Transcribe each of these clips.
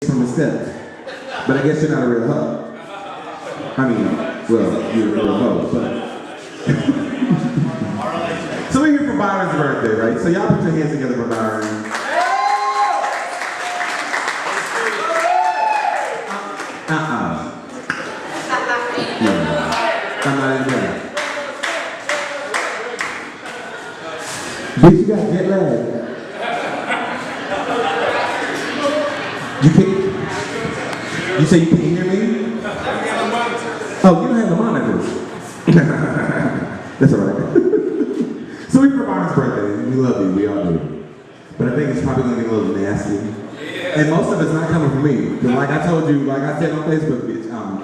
from a step. But I guess you're not a real hoe. I mean, well, you're a real hoe, but. So we're here for Byron's birthday, right? So y'all put your hands together for Byron. No, I'm not in there. Bitch, you got jet lag. You can't. You say you can't hear me? Oh, you don't have the monitors. That's all right. So we for Byron's birthday. We love you. We all do. But I think it's probably going to be a little nasty. And most of it's not coming from me. Because like I told you, like I said on Facebook, bitch, I'm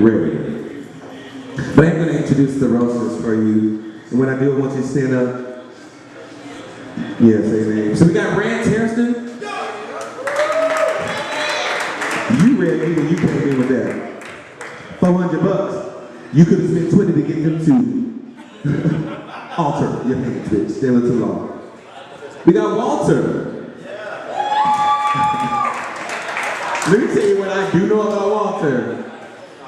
ready. But I'm going to introduce the roasters for you. And when I do, I want you to stand up. Yeah, say your name. So we got Rance Hairston. You read me when you came in with that. $400. You could have spent 20 to get them to alter your hands, bitch. They were too long. We got Walter. Let me tell you what I do know about Walter.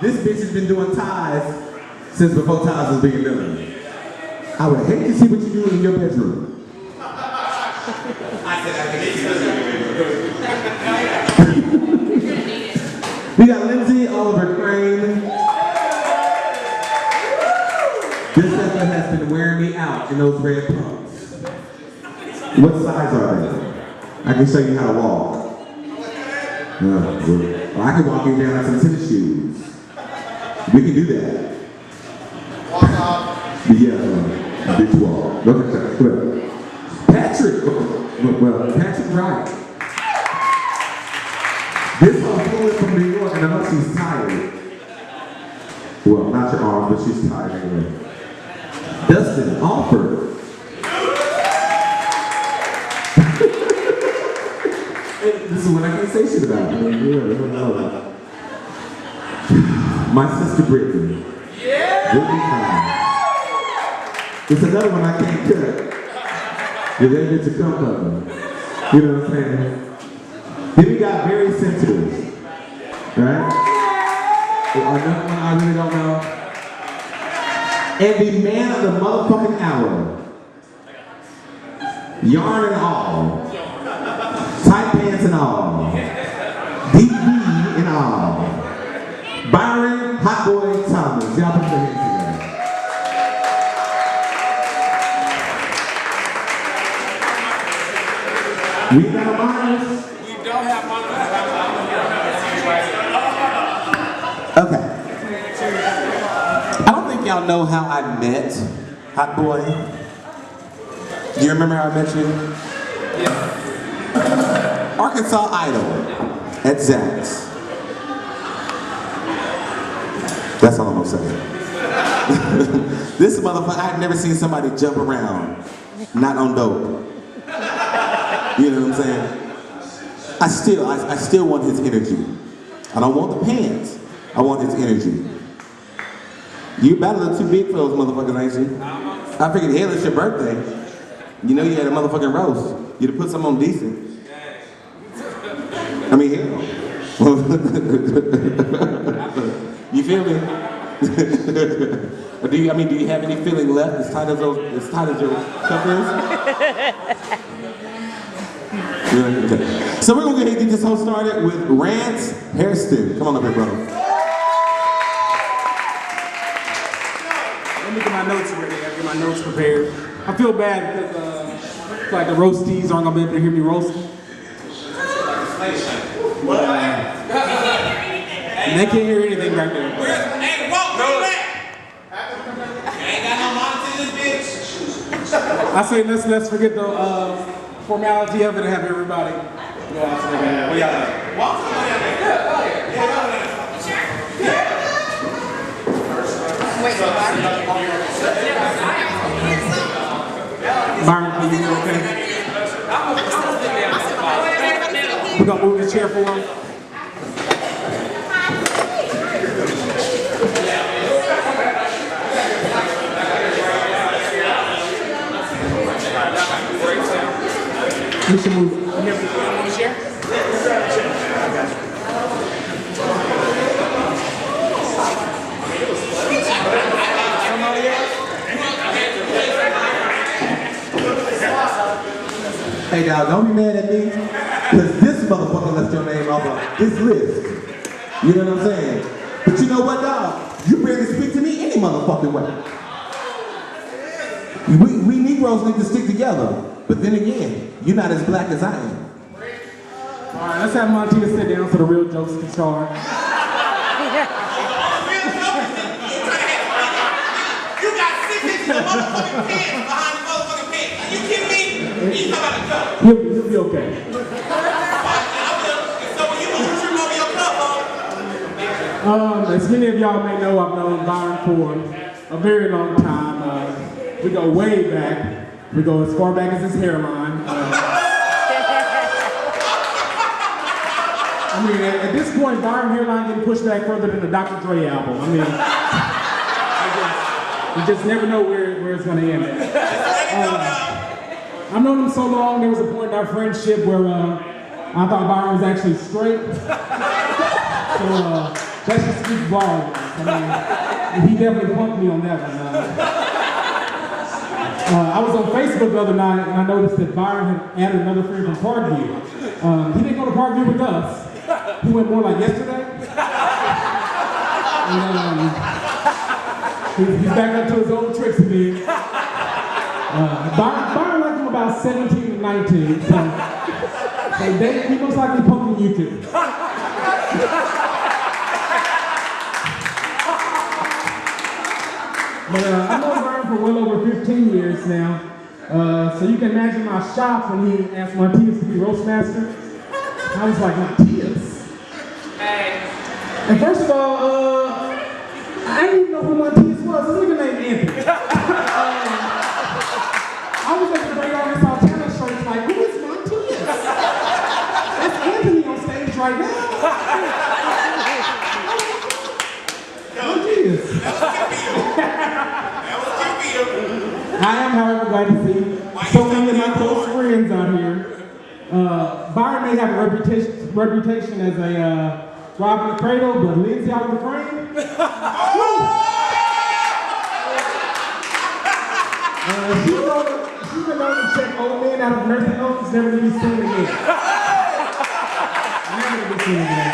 This bitch has been doing ties since before ties was being done. I would hate to see what you do in your bedroom. I said I hate to see. We got Lindsay Oliver Crane. This heifer has been wearing me out in those red pumps. What size are they? I can show you how to walk. Well, I can walk you down some tennis shoes. We can do that. Walk off. Yeah, bitch walk. Okay. Patrick. Well, Patrick Wright. This one flew in from New York, and I know she's tired. Well, not your arm, but she's tired anyway. Dustin Alford. This is when I can't say shit about it. My sister Brittany. Brittany Kyle. It's another one I can't cut. You didn't get to come from them. You know what I'm saying? Then we got very sensitive. Right? Another one I really don't know. And the man of the motherfucking hour. Yarn and all. Tight pants and all. DV and all. Byron Hot Boy Thomas. Y'all put your hands together. We got monitors? We don't have monitors. Okay. I don't think y'all know how I met Hot Boy. Do you remember how I met you? Yeah. Arkansas Idol at Zach's. That's all I'm gonna say. This motherfucker, I've never seen somebody jump around, not on dope. You know what I'm saying? I still want his energy. I don't want the pants. I want his energy. You about a little too big for those motherfuckers, ain't you? I figured, hell, it's your birthday. You know you had a motherfucking roast. You'd have put something on decent. I mean, hell. You feel me? Or do you have any feeling left as tight as your cup is? Okay. So we're gonna go ahead and get this whole started with Rance Hairston. Come on up here, brother. Let me get my notes ready. I get my notes prepared. I feel bad because like the roasties aren't gonna be able to hear me roasting. And they can't hear anything back there. Hey, walk through that! Ain't got no monitors in this bitch. I say let's forget the formality of it and have everybody go out to the band. What y'all think? Walk through that. Byron, can you do okay? We're gonna move the chair for him. We should move. You want to share? Now, don't be mad at me, because this motherfucker left your name off of this list. You know what I'm saying? But you know what, dog? You barely speak to me any motherfucking way. We Negroes need to stick together. But then again, you're not as black as I am. All right, let's have Monty sit down so the real jokes can start. You got 6 inches of motherfucking pants behind the motherfucking pants. Are you kidding me? You talking about the cup. He'll be okay. So when you trip over your cup, As many of y'all may know, I've known Byron for a very long time. We go way back. We go as far back as his hairline. I mean, at this point, Byron hairline getting pushed back further than the Dr. Dre album. I mean, you just never know where it's going to end at. I've known him so long, there was a point in our friendship where I thought Byron was actually straight. So that's just speaks volumes. I mean, he definitely punked me on that one. I was on Facebook the other night and I noticed that Byron had added another friend from Parkview. He didn't go to Parkview with us. He went more like yesterday. And, he's back up to his old tricks again. Byron liked him about 17 and 19. So he most likely punking you too. But I've known Byron for well over 15 years now. So you can imagine my shock when he asked Martinez to be roast master. I was like, Martinez? And first of all, I didn't even know who Martinez was. This nigga named Anthony. I was at the Great Artist Altana show, like, who is Martinez? That's Anthony on stage right now. Martinez. I am, however, glad to see so many of my close friends out here. Byron may have a reputation as a robbing the cradle, but Lindsay out of the frame. She's been known to check old men out of nursing homes, never to be seen again. Never to be seen again.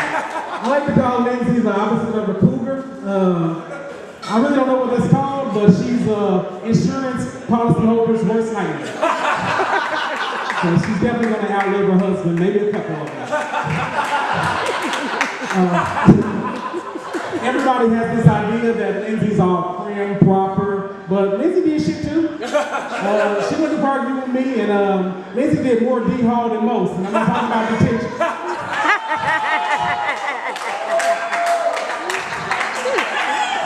I like to call Lindsay the opposite of a cougar. I really don't know what that's called, but she's insurance policyholder's worst nightmare. So she's definitely going to outlive her husband, maybe a couple of them. Everybody has this idea that Lindsay's all prim, proper, but Lindsay did shit too. She went to Parkview with me, and Lindsay did more D-Hall than most, and I'm not talking about detention.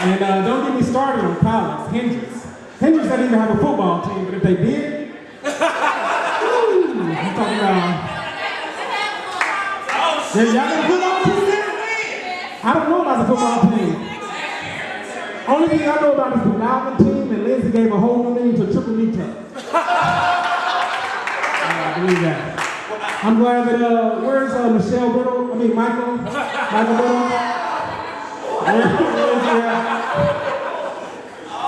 And don't get me started on college, Hendrix. Hendrix doesn't even have a football team, but if they did, I'm talking about. Yeah, y'all got a football team there? I don't know about the football team. Only thing I know about is the Malvin team, and Lindsay gave a whole new meaning to triple knee tuck. I believe that. I'm glad that, where's Michelle Biddle? Michael Biddle?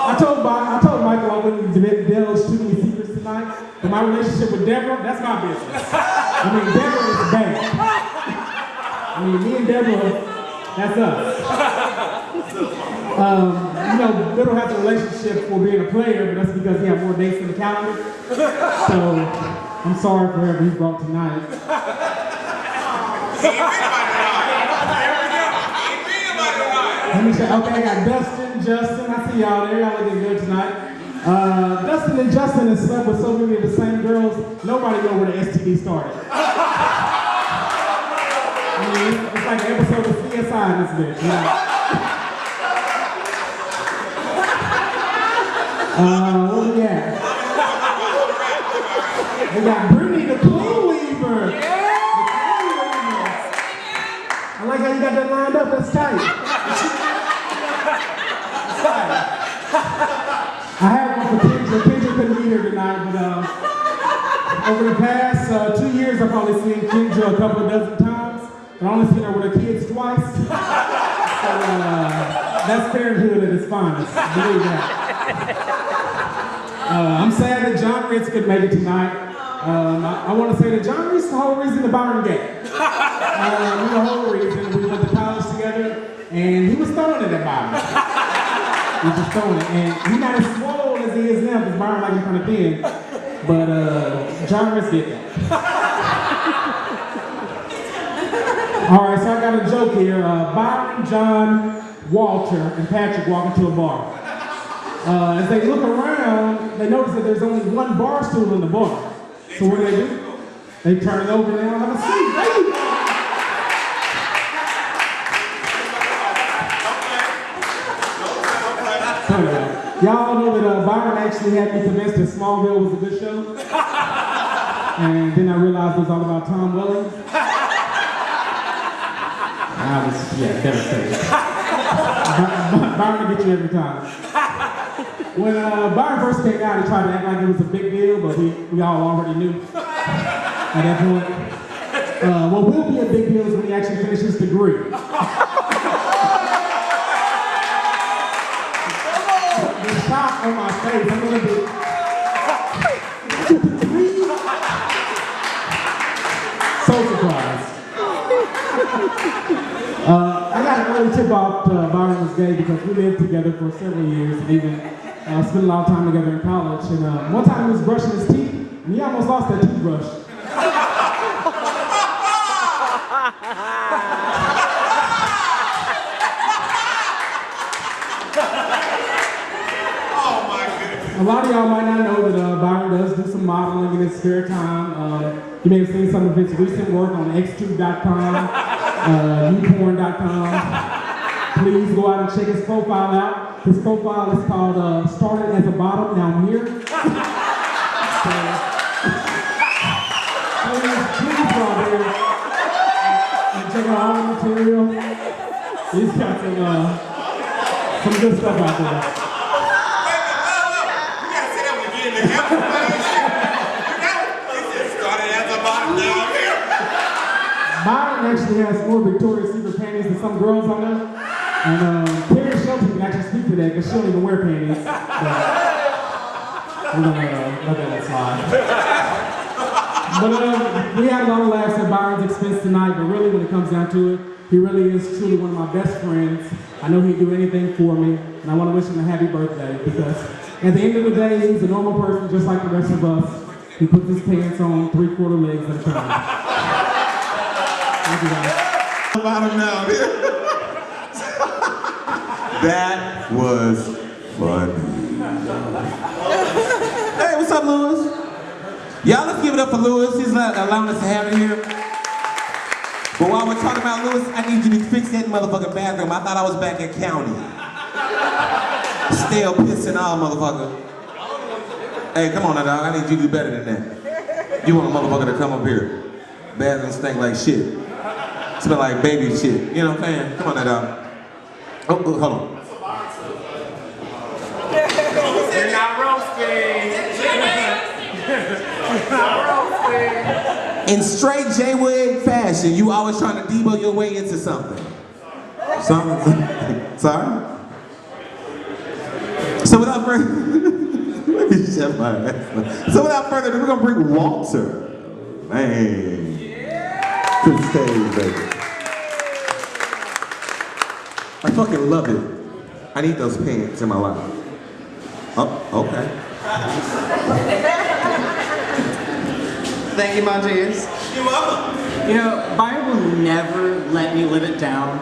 I told Michael I wouldn't divulge too many secrets tonight, but my relationship with Deborah, that's my business. Deborah is bad. Me and Deborah, that's us. Biddle has a relationship for being a player, but that's because he has more dates in the calendar. So, I'm sorry for whoever he brought tonight. Let me say, okay, I got Dustin, Justin. I see y'all there. Y'all looking good tonight. Dustin and Justin have slept with so many of the same girls, nobody knows where the STD started. It's like an episode of CSI in this bitch. What we got? We got Brittany the Clean Weaver. I like how you got that lined up. That's tight. I have one for Kendra. Kendra couldn't be here tonight, but over the past 2 years, I've probably seen Kendra a couple of dozen times. I've only seen her with her kids twice. So that's parenthood at its finest. Believe that. I'm sad that John Ritz couldn't make it tonight. I want to say that John Reese is the whole reason the Byron gay. The whole reason. We went to college together, and he was throwing it at Byron. He was just throwing it, and he's not as swole as he is now, because Byron like him kind of thin. But John Reese did that. All right, so I got a joke here. Byron, John, Walter, and Patrick walk into a bar. As they look around, they notice that there's only one bar stool in the bar. So what do? They turn it over and they don't have a seat. There you go. Y'all know that Byron actually had me convinced that Smallville was a good show. And then I realized it was all about Tom Welling. I was, devastated. Byron will get you every time. When Byron first came out, he tried to act like it was a big deal, but we all already knew at that point. What will be a big deal is when he actually finishes his degree. The shock on my face, I'm gonna be. So surprised. I got an early tip off Byron was gay because we lived together for several years and even spent a lot of time together in college. And one time he was brushing his teeth and he almost lost that toothbrush. Oh my goodness. A lot of y'all might not know that Byron does do some modeling in his spare time. You may have seen some of his recent work on xtube.com, youporn.com. Please go out and check his profile out. His profile is called Started as a Bottom, Now I'm Here. Please go out there and check out all the material. He's got some good stuff out there. Byron actually has more Victoria's Secret panties than some girls I know. And Carrie Shelton can actually speak to that because she don't even wear panties. So we're gonna let that slide. But we had a lot of laughs at Byron's expense tonight, but really when it comes down to it, he really is truly one of my best friends. I know he'd do anything for me, and I want to wish him a happy birthday because at the end of the day, he's a normal person just like the rest of us. He puts his pants on 3/4 legs at a time. Thank you guys. About him now. That was fun. Hey, what's up, Lewis? Y'all, let's give it up for Lewis. He's not allowing us to have it here. But while we're talking about Lewis, I need you to fix that motherfucking bathroom. I thought I was back at county. Stale piss and all, motherfucker. Hey, come on now, dog. I need you to do better than that. You want a motherfucker to come up here. Bathroom stink like shit. Smell like baby shit. You know what I'm saying? Come on now, dog. Oh, hold on. You're not roasting. You're not roasting. In straight J-Wig fashion, you always trying to debo your way into something. Something? Sorry? So without further, let me shut my ass. So without further ado, we're gonna bring Walter, man, to the stage, baby. I fucking love it. I need those pants in my life. Oh, okay. Thank you, Montez. You're welcome. You know, Byron will never let me live it down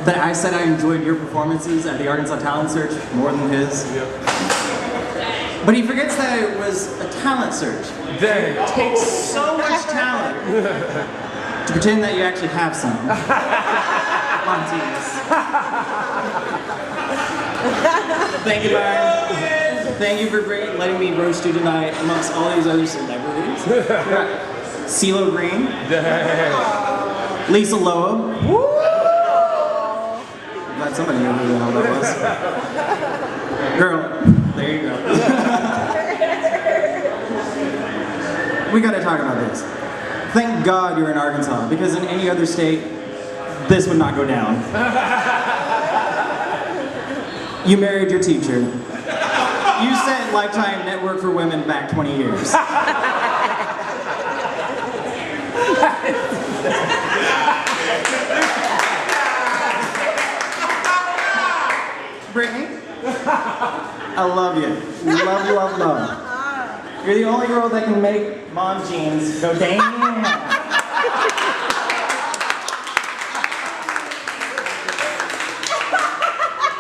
that I said I enjoyed your performances at the Arkansas Talent Search more than his. But he forgets that it was a talent search. Dang. It takes so much talent to pretend that you actually have some. Montez. Thank you, Byron. Thank you for letting me roast you tonight amongst all these other celebrities. CeeLo Green. Lisa Loeb. Glad somebody knew who the hell that was. Girl, there you go. We gotta talk about this. Thank God you're in Arkansas, because in any other state, this would not go down. You married your teacher. You sent Lifetime Network for Women back 20 years. Brittany, I love you. Love, love, love. You're the only girl that can make mom jeans go damn.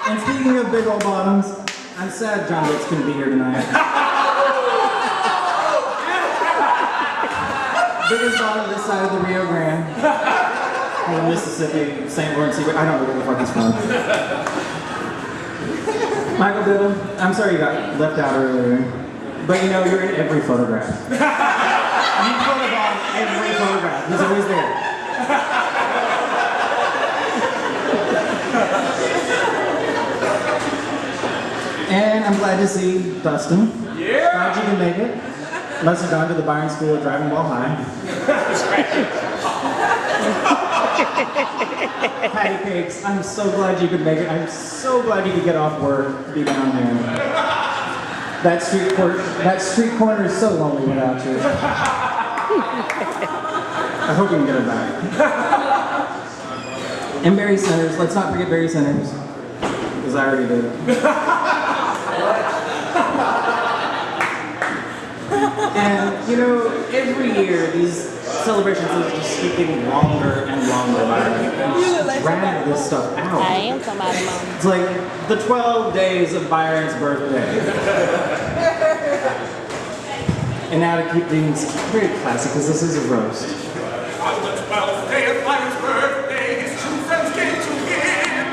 And speaking of big old bottoms, I'm sad John Wicks couldn't be here tonight. Biggest bottom this side of the Rio Grande. Or Mississippi, St. Lawrence, I don't know where the fuck he's from. Michael Biddle, I'm sorry you got left out earlier. But you know, you're in every photograph. You photograph every photograph. He's always there. And I'm glad to see Dustin. Yeah! Glad you can make it. Must have gone to the Byron School of Driving while high. Patty cakes, I'm so glad you could make it. I'm so glad you could get off work to be down here. That street corner is so lonely without you. I hope we can get it back. And Barry Centers, let's not forget Barry Centers. Because I already did. And you know, every year these celebrations just keep getting longer and longer. And drag this stuff out. I am somebody's mom. It's like the 12 days of Byron's birthday. And now to keep things very classic, because this is a roast. On the 12th day of Byron's birthday, his two friends came to him.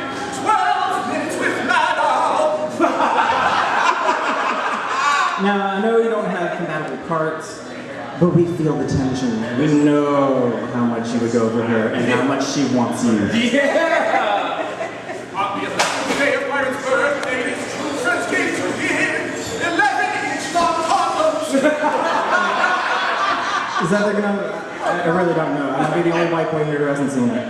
12 minutes with Madame. Now, I know you don't have compatible parts, but we feel the tension. We know how much you would go for her and how much she wants you. Yeah! On the 11th day of Byron's birthday, his two friends came to him. 11-inch long condoms. Is that like another? I really don't know. I might be the only white boy here who hasn't seen it.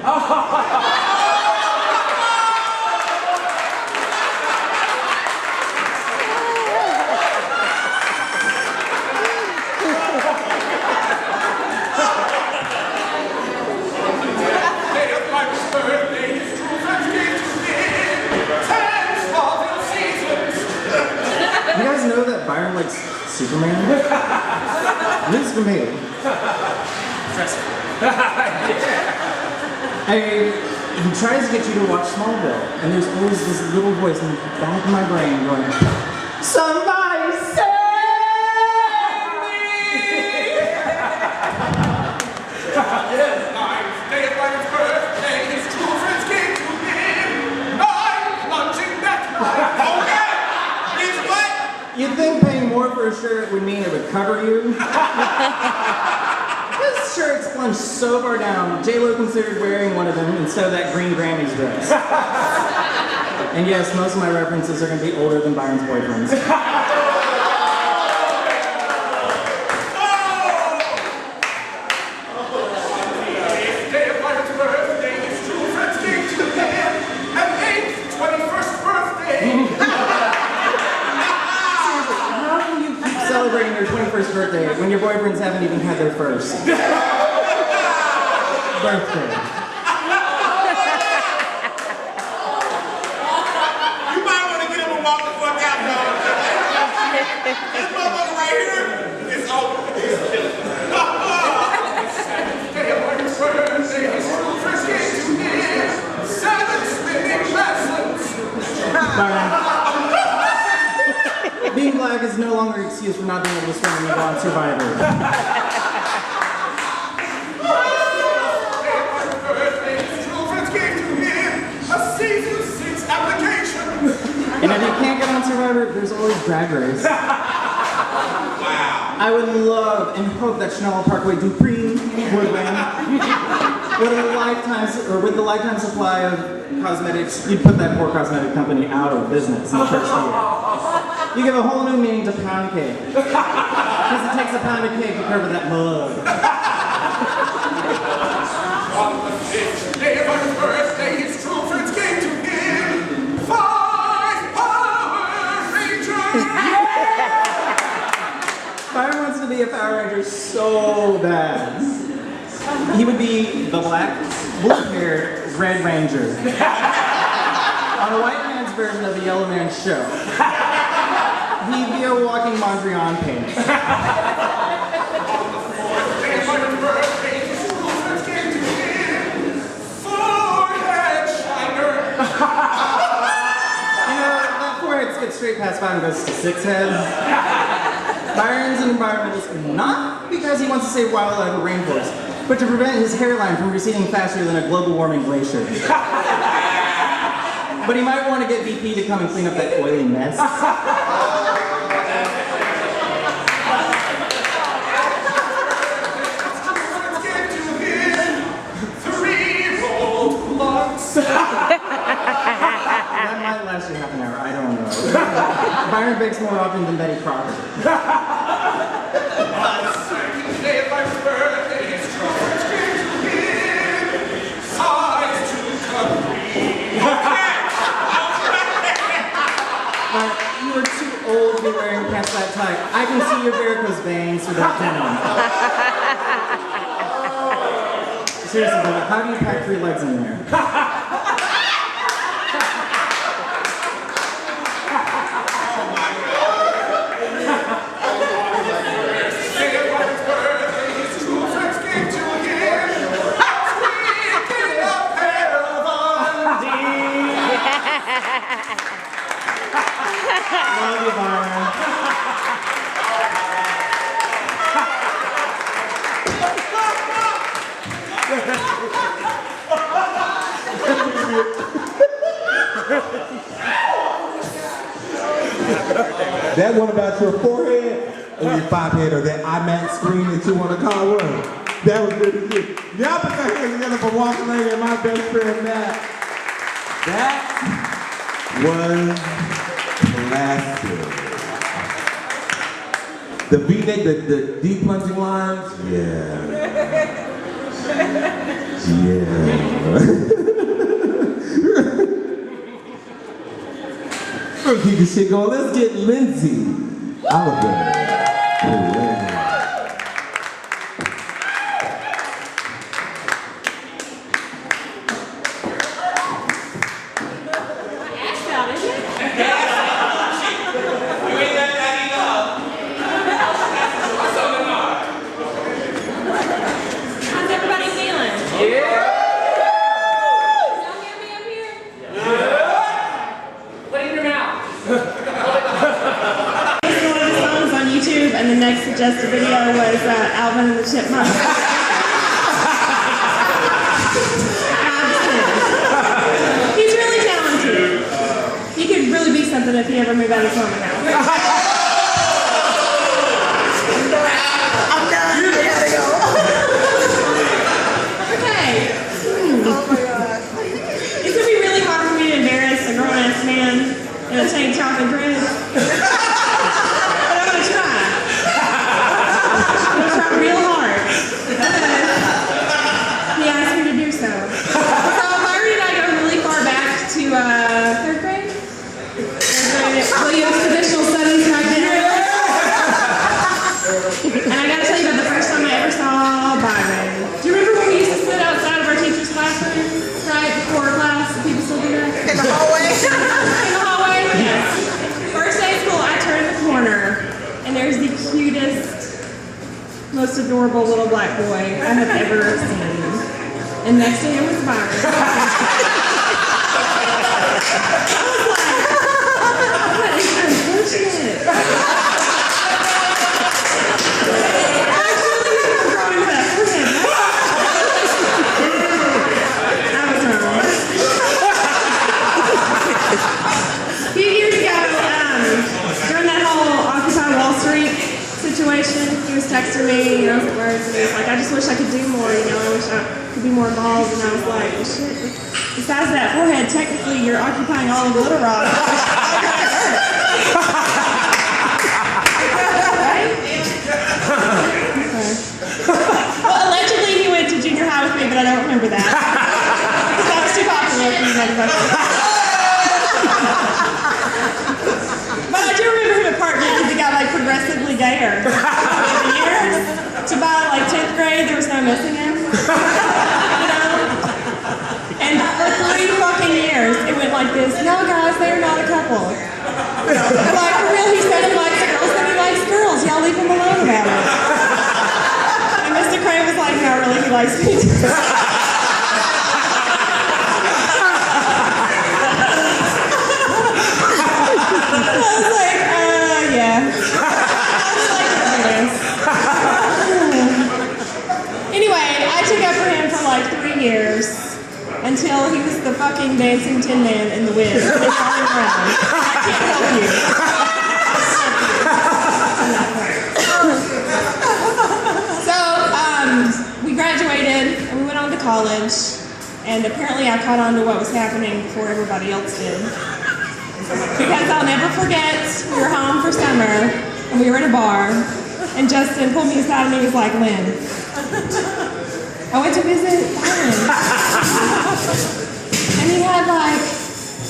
You guys know that Byron likes Superman? News for me. He tries to get you to watch Smallville, and there's always this little voice in the back of my brain going, "Somebody save me!" Day of Byron's birthday, his two friends came to him. 9 plunging that night. Okay! Means what? You'd think paying more for a shirt would mean it would cover you. This shirt's plunged so far down, J-Lo considered wearing one of them instead of that green Grammys dress. And yes, most of my references are going to be older than Byron's boyfriends. Day of Byron's birthday, his two friends came to him. And 8th, 21st birthday. How can you keep celebrating your 21st birthday when your boyfriends haven't even had their first birthday? You might want to get him and walk the fuck out, dog. This motherfucker right here is over. Day of Byron's birthday, his two friends came to him. 7 spinning lessons. Byron. Being black is no longer an excuse for not being able to swim and go on Survivor. And if you can't get on Survivor, there's always Drag Race. Wow. I would love and hope that Chanel Parkway Dupree would win. With the lifetime supply of cosmetics, you'd put that poor cosmetic company out of business in the first year. You give a whole new meaning to pound cake. Because it takes a pound of cake to cover that mug. On the 5th day of Byron's birthday, his true friends came to him. 5 Power Rangers! Byron wants to be a Power Ranger so bad. He he would be the black, blue-haired Red Ranger on a white man's version of the Yellow Man's show. He'd be a walking Mondrian painting. Gets straight past 5 and goes to 6 heads. Byron's an environmentalist not because he wants to save wildlife or rainforests, but to prevent his hairline from receding faster than a global warming glacier. But he might want to get BP to come and clean up that oily mess. That might last you half an hour, I don't know. Byron bakes more often than Betty Crocker. You are too old to be wearing pants that tight. I can see your varicose veins through that denim. Seriously, though, how do you pack 3 legs in there? Love you, Byron. That one about your forehead or your 5-head or that IMAX screen that you want to call one. That was really good. Y'all put your hands together for Walker Lady and my best friend Matt. That was classic. The V-neck, the deep plunging lines, yeah. We'll keep this shit going. Let's get Lindsay Oliver. And the next suggested video was Alvin and the Chipmunks. He's really talented. He could really be something if he ever moved out of his home now. I'm done. You gotta go. Okay. Oh my God. It's gonna be really hard for me to embarrass a grown-ass man in a tank top and dress. Real hard. He asked me to do so. So Byron and I go really far back to 3rd grade. Williams Traditional Studies right there. And I gotta tell you about the first time I ever saw Byron. Do you remember when we used to sit outside of our teacher's classroom, right before class? People still do that? In the hallway? In the hallway? Yes. First day of school, I turn the corner, and there's the cutest, most adorable little black boy I have ever seen. And next to him was Byron. I was like, what is unfortunate? Actually, I'm growing that forehead. I was wrong. A few years ago, during that whole Occupy Wall Street situation, he was texting me, and he was like, I just wish I could do more, I wish I could be more involved, and I was like, well, shit, besides that forehead, technically you're occupying all of Little Rock. Right? Okay. Well, allegedly he went to junior high with me, but I don't remember that. Because that was too popular for you motherfuckers. But I do remember him at Parkman because he got progressively gayer. To by 10th grade, there was no missing him. You know? And for 3 fucking years, it went like this. No, guys, they're not a couple. Like, for real, he said he likes girls, then he likes girls. Y'all leave him alone about it. And Mr. Crane was like, no, really, he likes me too. I was like, yeah. I was like, this. Anyway, I took up for him for like 3 years until he was the fucking dancing Tin Man in the wind. It's all around. I can't help you. So, we graduated and we went on to college, and apparently I caught on to what was happening before everybody else did. Because I'll never forget, we were home for summer, and we were in a bar, and Justin pulled me aside and he was like, Lynn, I went to visit Byron. And he had like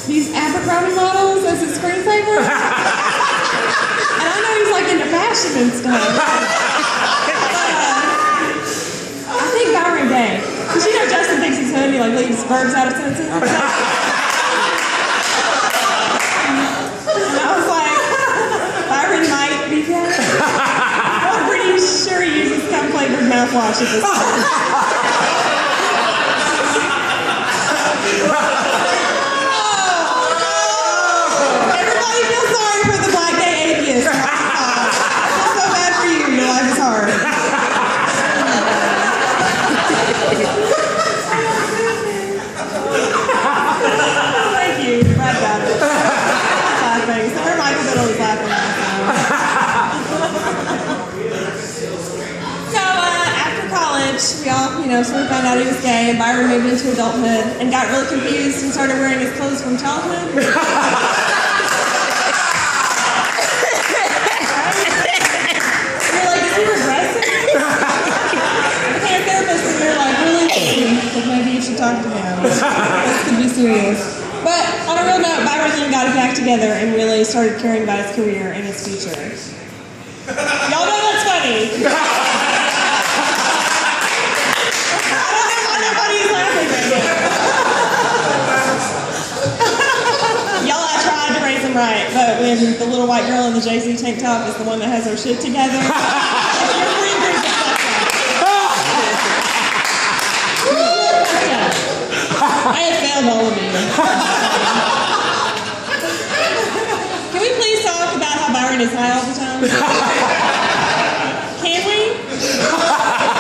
these Abercrombie models as his screensaver. And I know he's like into fashion and stuff. I think Byron gay. Because you know Justin thinks he's hood and he like leaves verbs out of sentences. I'm pretty sure he uses cum-flavored mouthwash at this point. Everybody feel sorry for the black gay atheist. I feel so bad for you. Your life is hard. Thank you. Glad about it. Laughing. Sorry, Michael Biddle was laughing. We all, sort of found out he was gay, and Byron moved into adulthood and got really confused and started wearing his clothes from childhood. You're like, is he regressing? Okay, a therapist, and you're like, really? Like, maybe you should talk to him. This could be serious. But on a real note, Byron then got his act together and really started caring about his career and his future. Y'all know that's funny. Right, but when the little white girl in the Jay-Z tank top is the one that has her shit together, your friend brings the fuck up. I have failed all of you. Can we please talk about how Byron is high all the time? Can we?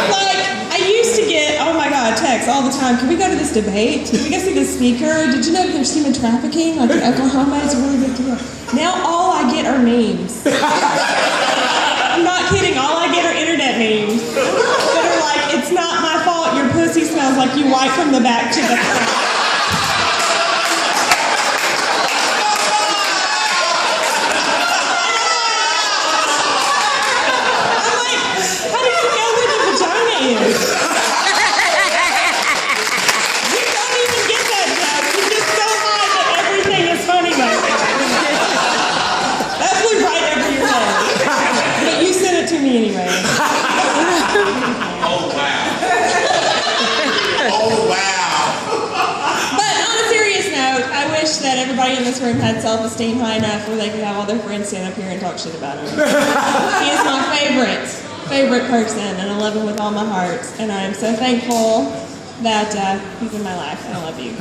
Like, I used to get, oh my god, texts all the time. Can we go to this debate? Can we go see the speaker? Did you know that there's human trafficking? Like in Oklahoma, it's a really big deal. Now all I get are memes. I'm not kidding. All I get are internet memes that are like, it's not my fault your pussy smells like you wipe from the back to the front. Anyway. Oh, wow. Oh, wow. But on a serious note, I wish that everybody in this room had self-esteem high enough where they could have all their friends stand up here and talk shit about him. He is my favorite person, and I love him with all my heart. And I am so thankful that he's in my life, and I love you.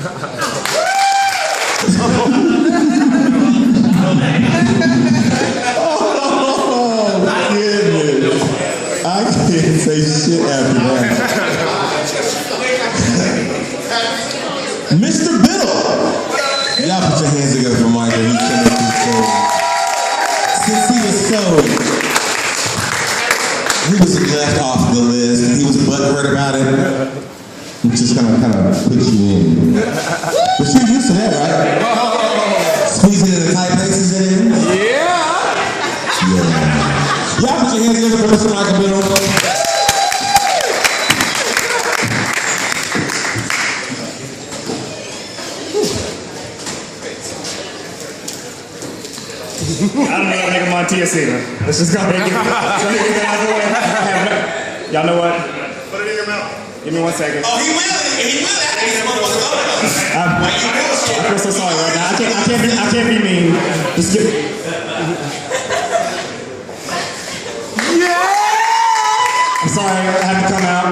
I can't say shit after that. Mr. Biddle! Y'all put your hands together for Michael. He came through since he was left off the list. He was butthurt about it. I'm just gonna kind of put you in. But you're used to that, right? Squeezing in the tight places in? Yeah. Y'all put your hands together for Mr. Michael Biddle. I don't know that nigga Montias either. Let's just go ahead and get that out of the way. Y'all know what? Put it in your mouth. Give me 1 second. Oh, he will after this motherfucker's over. I feel so sorry right now. I can't be mean. Just give. I'm sorry, I have to come out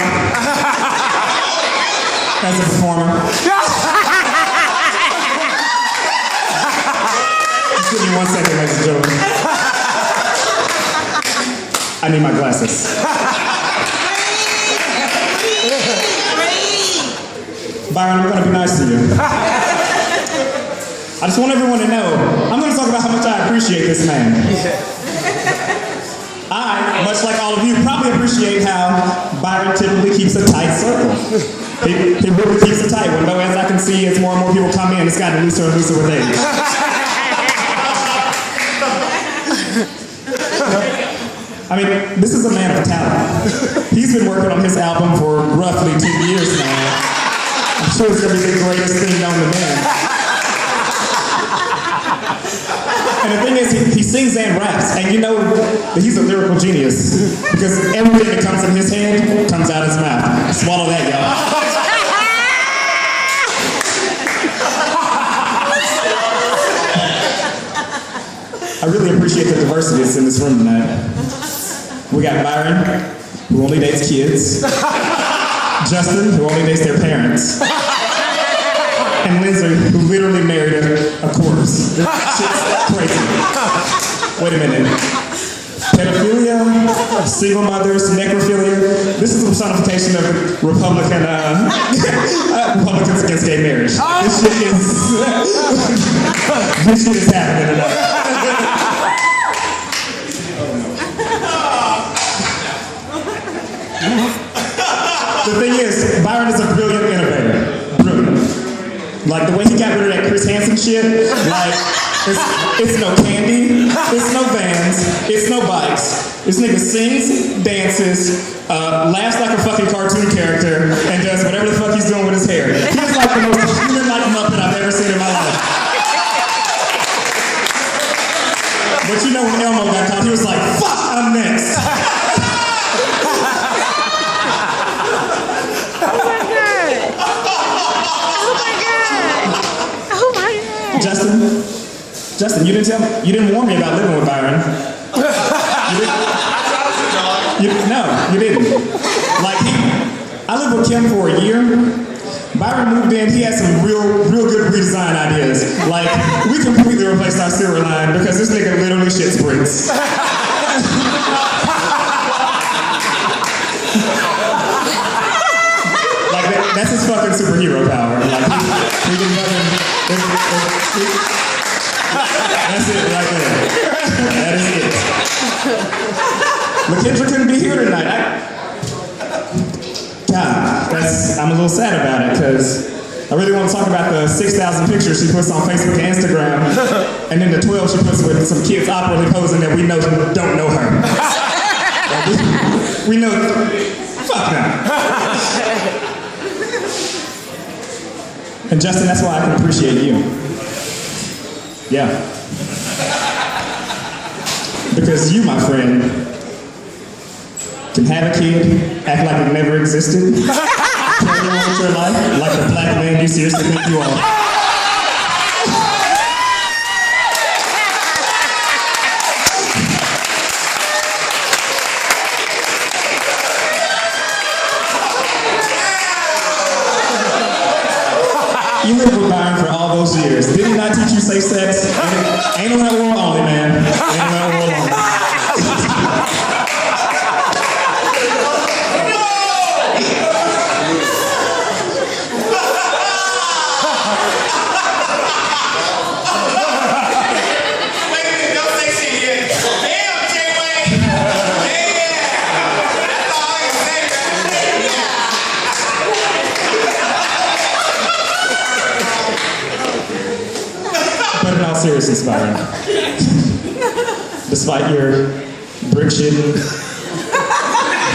as a performer. Just give me 1 second, ladies and gentlemen. I need my glasses. Byron, I'm going to be nice to you. I just want everyone to know, I'm going to talk about how much I appreciate this man. I, much like all of you, probably appreciate how Byron typically keeps a tight circle. He really keeps it tight. Though, as I can see, as more and more people come in, it's gotten looser and looser with age. I mean, this is a man of talent. He's been working on his album for roughly 2 years now. I'm sure it's going to be the greatest thing known to man. And the thing is, he sings and raps, and you know that he's a lyrical genius because everything that comes in his head comes out his mouth. Swallow that, y'all. I really appreciate the diversity that's in this room tonight. We got Byron, who only dates kids, Justin, who only dates their parents, and Lindsay, who literally married a corpse. Shit's crazy. Wait a minute. Pedophilia, single mothers, necrophilia. This is a personification of Republicans against gay marriage. This shit is happening tonight. The thing is, Byron is a brilliant innovator. Brilliant. Like the way he got rid of that Chris Hansen shit, like it's no candy, it's no vans, it's no bikes. This nigga sings, dances, laughs like a fucking cartoon character, and does whatever the fuck he's doing with his hair. He's like the most human-like Muppet I've ever seen in my life. But you know when Elmo got caught, he was like, fuck, I'm next. Justin, you didn't warn me about living with Byron. You didn't. Like, I lived with Kim for a year. Byron moved in, he had some real good redesign ideas. Like, we completely replaced our sewer line because this nigga literally shit sprints. Like, that's his fucking superhero power. Like, he can fucking... That's it right there. That is it. McKendra couldn't be here tonight. I'm a little sad about it because I really want to talk about the 6,000 pictures she puts on Facebook and Instagram, and then the 12 she puts with some kids awkwardly posing that we know don't know her. Like, we know. Fuck no. And Justin, that's why I can appreciate you. Yeah. Because you, my friend, can have a kid, act like it never existed, carry on with your life like the black man you seriously think you are. You lived with Byron for all those years. Did he not teach you safe sex? Ain't on that world only, man. Ain't on that world only. But in all seriousness, Byron, despite your brick shit,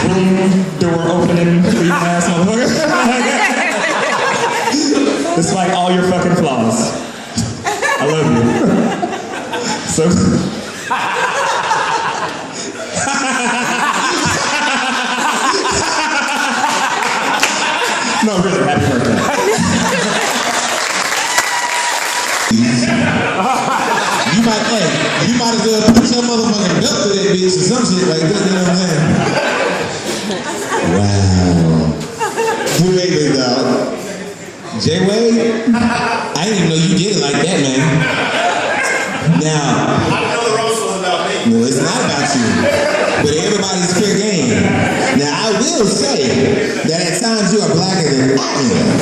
room door opening, leaving ass motherfucker, despite all your fucking flaws, I love you. So. bitch or some shit like that, you know what I'm saying? Wow. Wait, dog. J-Way, I didn't even know you did it like that, man. Now, I didn't know the roast was about me. no, it's not about you, but everybody's fair game. Now, I will say that at times you are blacker than I am,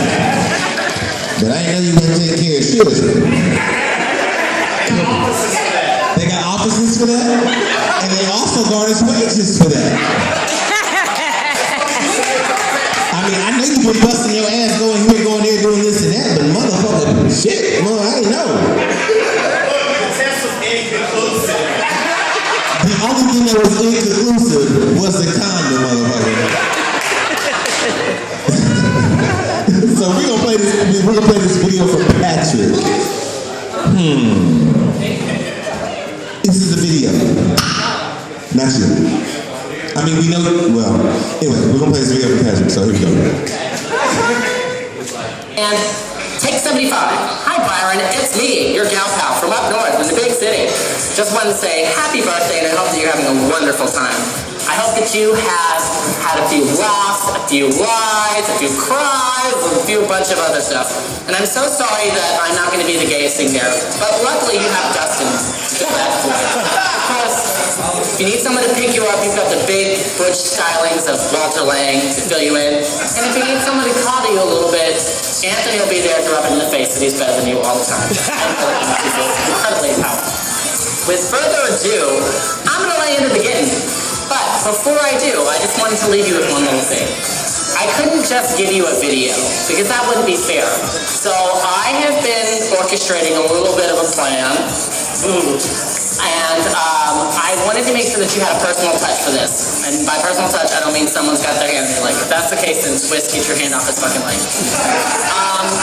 but I didn't know you were going to take care of children. They got offices for that, and they also garnish wages for that. I mean, I know you've been busting your ass going here, going there, doing this and that, but motherfucker, shit, I didn't know. The test was inconclusive. The only thing that was inconclusive was the condom, motherfucker. So we're gonna play this video from Patrick. This is a video. Not you. I mean, we know, well, anyway, we're gonna play this video from Patrick, so here we go. And take 75. Hi Byron, it's me, your gal pal from up north in the big city. Just wanted to say happy birthday and I hope that you're having a wonderful time. I hope that you have had a few laughs, a few lies, a few cries, a bunch of other stuff. And I'm so sorry that I'm not going to be the gayest thing there. But luckily you have Dustin to do that for you. Of course, if you need someone to pick you up, you've got the big butch stylings of Walter Lang to fill you in. And if you need someone to coddle you a little bit, Anthony will be there to rub it in the face that he's better than you all the time. Incredibly powerful. With further ado, I'm going to lay into the getting. But before I do, I just wanted to leave you with one little thing. I couldn't just give you a video, because that wouldn't be fair. So I have been orchestrating a little bit of a plan. And I wanted to make sure that you had a personal touch for this. And by personal touch, I don't mean someone's got their hand in your leg. If that's the case, then Swiss, get your hand off his fucking leg.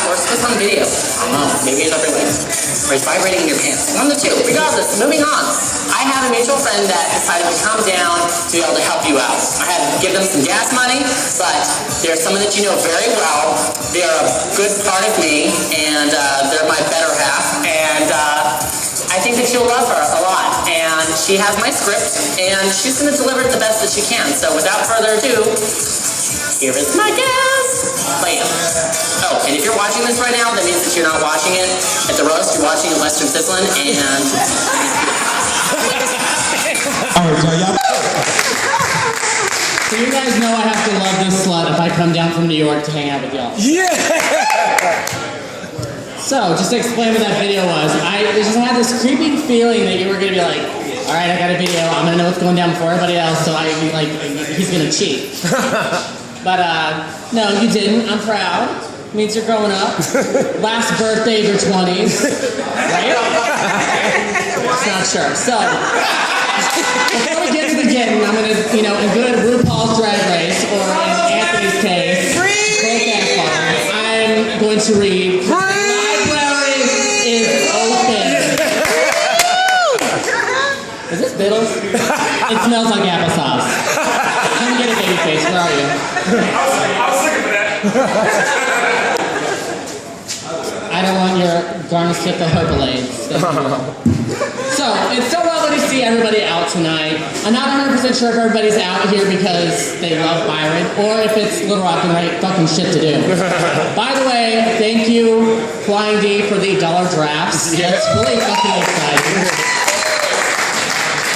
Or Swiss on video. I don't know. Maybe it's other ways. Or it's vibrating in your pants. One of the two. Regardless, moving on. I have a mutual friend that decided to come down to be able to help you out. I had to give them some gas money, but they're someone that you know very well. They're a good part of me, and they're my better half. And I think that you'll love her a lot. And she has my script, and she's going to deliver it the best that she can. So without further ado, here is my guest. Bam. Oh, and if you're watching this right now, that means that you're not watching it at the roast. You're watching it Western Sizzlin', and... All right, so y'all. So you guys know I have to love this slut if I come down from New York to hang out with y'all. Yeah! So, just to explain what that video was, I just had this creeping feeling that you were going to be like, all right, I got a video, I'm going to know what's going down before everybody else, so he's going to cheat. But, no, you didn't. I'm proud. It means you're growing up. Last birthday of your 20s. Right? It's not sure. So, before we get to the getting, I'm going to, in good RuPaul's Drag Race, or in Anthony's case, I'm going to read... Is this Biddles? It smells like applesauce. Come get it, babyface. Where are you? I was looking for that. I don't want your garnish tip of Herbalades. So, it's so lovely to see everybody out tonight. I'm not 100% sure if everybody's out here because they love Byron, or if it's Little Rock and right fucking shit to do. By the way, thank you, Flying D, for the dollar drafts. It's really fucking exciting.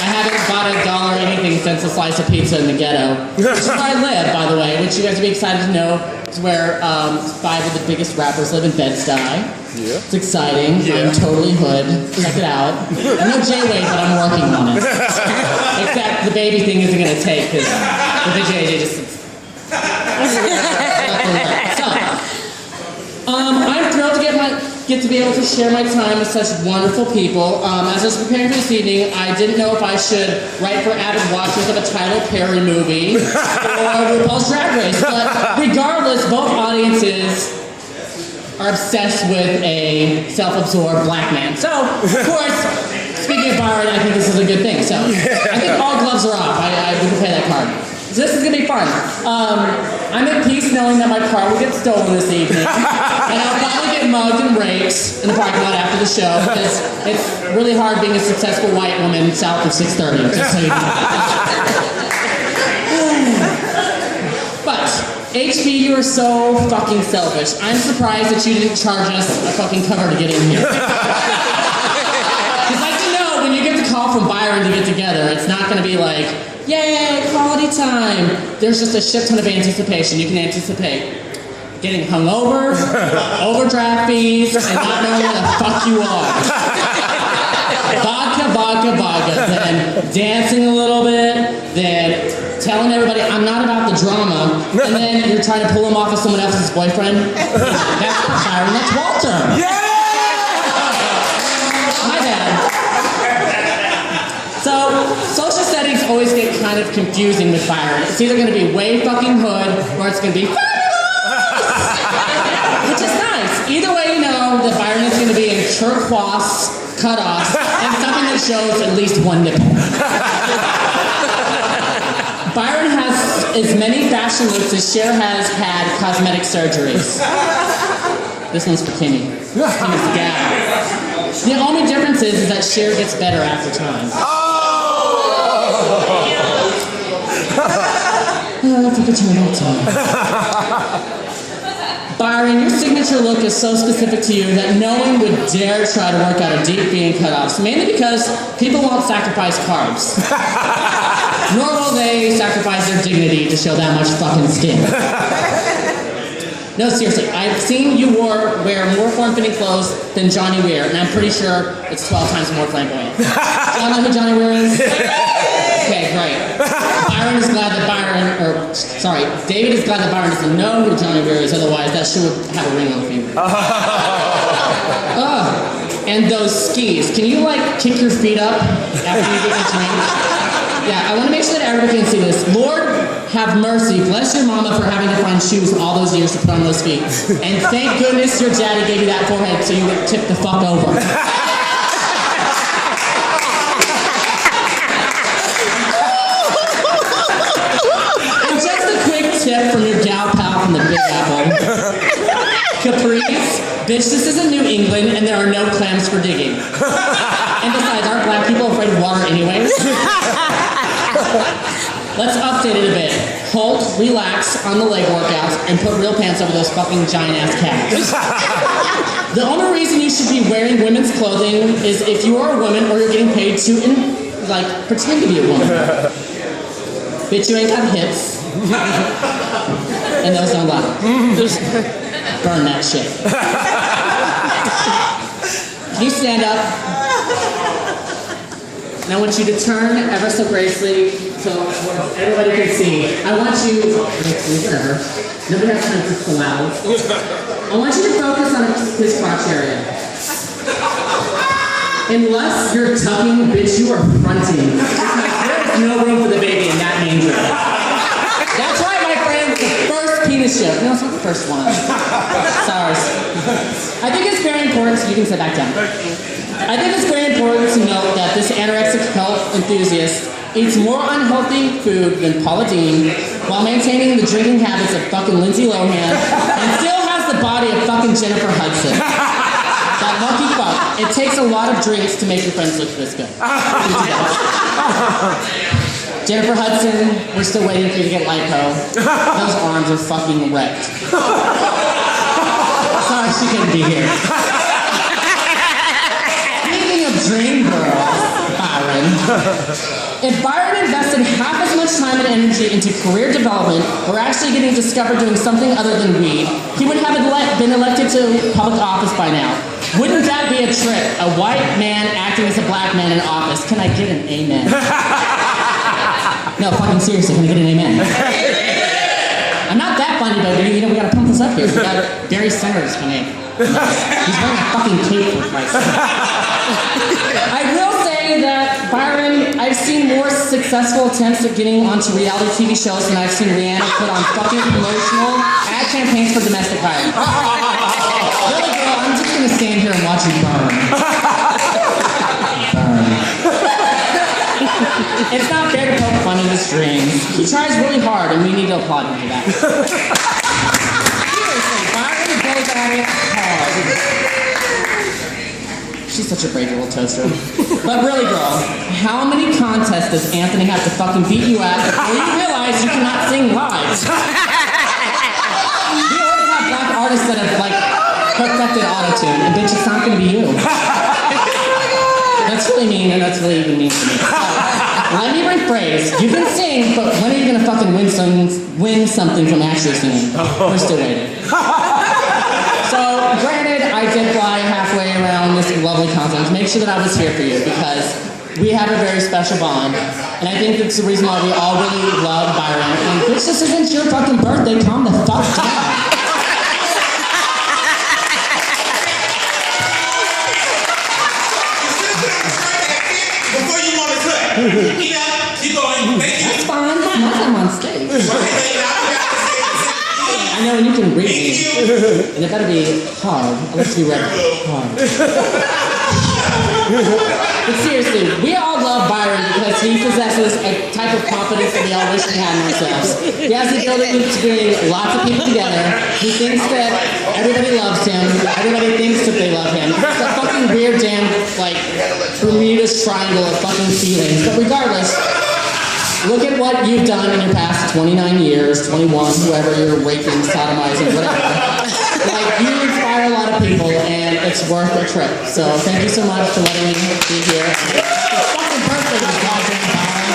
I haven't bought $1 anything since a slice of pizza in the ghetto, which is where I live, by the way, which you guys would be excited to know. It's where 5 of the biggest rappers live in Bed-Stuy. Yeah. It's exciting. Yeah. I'm totally hood. Check it out. I'm no J-Way, but I'm working on it. Except the baby thing isn't going to take, because the JJ just... So, I'm thrilled to get to be able to share my time with such wonderful people. As I was preparing for this evening, I didn't know if I should write for avid watchers of a Tyler Perry movie or RuPaul's Drag Race. But regardless, both audiences are obsessed with a self-absorbed black man. So, of course, speaking of Byron, I think this is a good thing. So, I think all gloves are off. We can play that card. So this is gonna be fun. I'm at peace knowing that my car will get stolen this evening. And I'll probably get mugged and raped in the parking lot after the show because it's really hard being a successful white woman south of 630. Just so you know. But, HP, you are so fucking selfish. I'm surprised that you didn't charge us a fucking cover to get in here. Because like you know, when you get the call from Byron to get together, it's not gonna be like, yay, quality time. There's just a shit ton of anticipation. You can anticipate getting hungover, overdraft fees, and not knowing where the fuck you are. Vodka, then dancing a little bit, then telling everybody I'm not about the drama, and then you're trying to pull him off of someone else's boyfriend. That's Byron, that's Walter. Yeah! My bad. So, social settings always get kind of confusing with Byron. It's either going to be way fucking hood, or it's going to be fabulous! Which is nice. Either way, you know that Byron is going to be in turquoise cutoffs and something that shows at least one nipple. Byron has as many fashion looks as Cher has had cosmetic surgeries. This one's for Kimmy. Kimmy's the gal. The only difference is that Cher gets better after time. That's a good time. Byron, your signature look is so specific to you that no one would dare try to work out a deep V in cutoffs, mainly because people won't sacrifice carbs. Nor will they sacrifice their dignity to show that much fucking skin. No, seriously, I've seen you wear more form-fitting clothes than Johnny Weir, and I'm pretty sure it's 12 times more flamboyant. Do y'all know who Johnny Weir is? Okay, great. David is glad that Byron doesn't know who Johnny Weir is, otherwise that shit would have a ring on the finger. And those skis. Can you, like, kick your feet up after you get a drink? Yeah, I want to make sure that everybody can see this. Lord, have mercy. Bless your mama for having to find shoes all those years to put on those feet. And thank goodness your daddy gave you that forehead so you would tip the fuck over. And just a quick tip from your gal pal from the Big Apple. Caprice, bitch, this isn't New England and there are no clams for digging. And besides, aren't black people afraid of water anyways? Let's update it a bit. Halt, relax on the leg workouts, and put real pants over those fucking giant-ass calves. The only reason you should be wearing women's clothing is if you are a woman or you're getting paid to, pretend to be a woman. Bitch, you ain't got hips. And those don't lie. Just burn that shit. Can you stand up? And I want you to turn ever so gracefully so everybody can see. I want you, whatever. Nobody has time to pull out. I want you to focus on his crotch area. Unless you're tucking, bitch, you are fronting. There is no room for the baby in that manger. That's right, my friend. The first penis ship. No, it's not the first one. Sorry. I think it's very important. You can sit back down. I think it's very important to note that this anorexic health enthusiast eats more unhealthy food than Paula Deen while maintaining the drinking habits of fucking Lindsay Lohan and still has the body of fucking Jennifer Hudson. That lucky fuck. It takes a lot of drinks to make your friends look this good. Jennifer Hudson, we're still waiting for you to get lipo. Those arms are fucking wrecked. Sorry she couldn't be here. Dream girl, Byron. If Byron invested half as much time and energy into career development or actually getting discovered doing something other than weed, he would have been elected to public office by now. Wouldn't that be a trip? A white man acting as a black man in office. Can I get an amen? No, fucking seriously, can I get an amen? I'm not that funny, but we gotta pump this up here. We got Barry Sanders coming in. He's wearing a fucking cape for Christ's sake. I will say that, Byron, I've seen more successful attempts at getting onto reality TV shows than I've seen Rihanna put on fucking promotional ad campaigns for domestic violence. Really, girl, I'm just gonna stand here and watch you burn. Burn. It's not fair to poke fun at his dreams. He tries really hard, and we need to applaud him for that. Seriously, Byron goes at it hard. She's such a brave little toaster. But really, girl, how many contests does Anthony have to fucking beat you at before you realize you cannot sing live? We already have black artists that have, like, perfected autotune, and bitch, it's not gonna be you. That's really mean, and that's really even mean to me. So, let me rephrase. You can sing, but when are you gonna fucking win something from actually singing? We're still waiting. So, granted, I did fly halfway around this lovely continent to make sure that I was here for you because we have a very special bond. And I think that's the reason why we all really love Byron. And bitch, this isn't your fucking birthday. Calm the fuck down. Before you want to cut, keep going. That's fine. Not I'm on stage. I know, and you can read me. And it better be hard. Let's be ready. Hard. But seriously, we all love Byron because he possesses a type of confidence that we all wish we had in ourselves. He has the ability to bring lots of people together. He thinks that everybody loves him. Everybody thinks that they love him. It's a fucking weird damn, like, Bermuda's triangle of fucking feelings. But regardless, look at what you've done in your past 29 years, 21, whoever you're raping, sodomizing, whatever. Like, you inspire a lot of people, and it's worth a trip. So, thank you so much for letting me be here. It's fucking birthday, you goddamn Byron.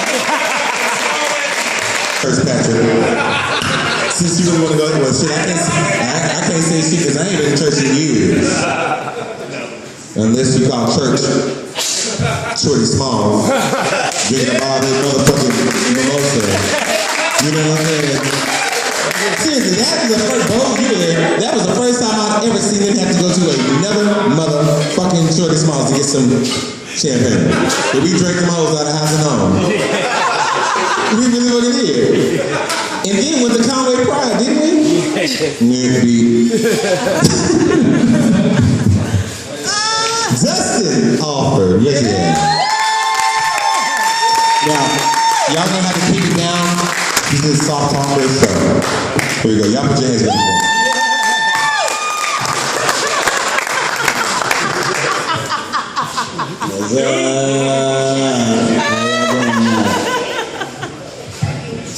First, Patrick. Since you really want to go, well, shit, I can't say shit because I ain't been to church in years. Unless you call church shorty small, drinking all this motherfucking mimosa. You know what I'm saying? Seriously, that was the first that was the first time I've ever seen them have to go to another motherfucking shorty smalls to get some champagne. But we drank them hoes out of house and home. We really fucking did. And then went to Conway Pride, didn't we? Dustin offered. Yes, yeah. Now, y'all gonna have to keep it down. This is soft talker, so here we go. Y'all put your hands together.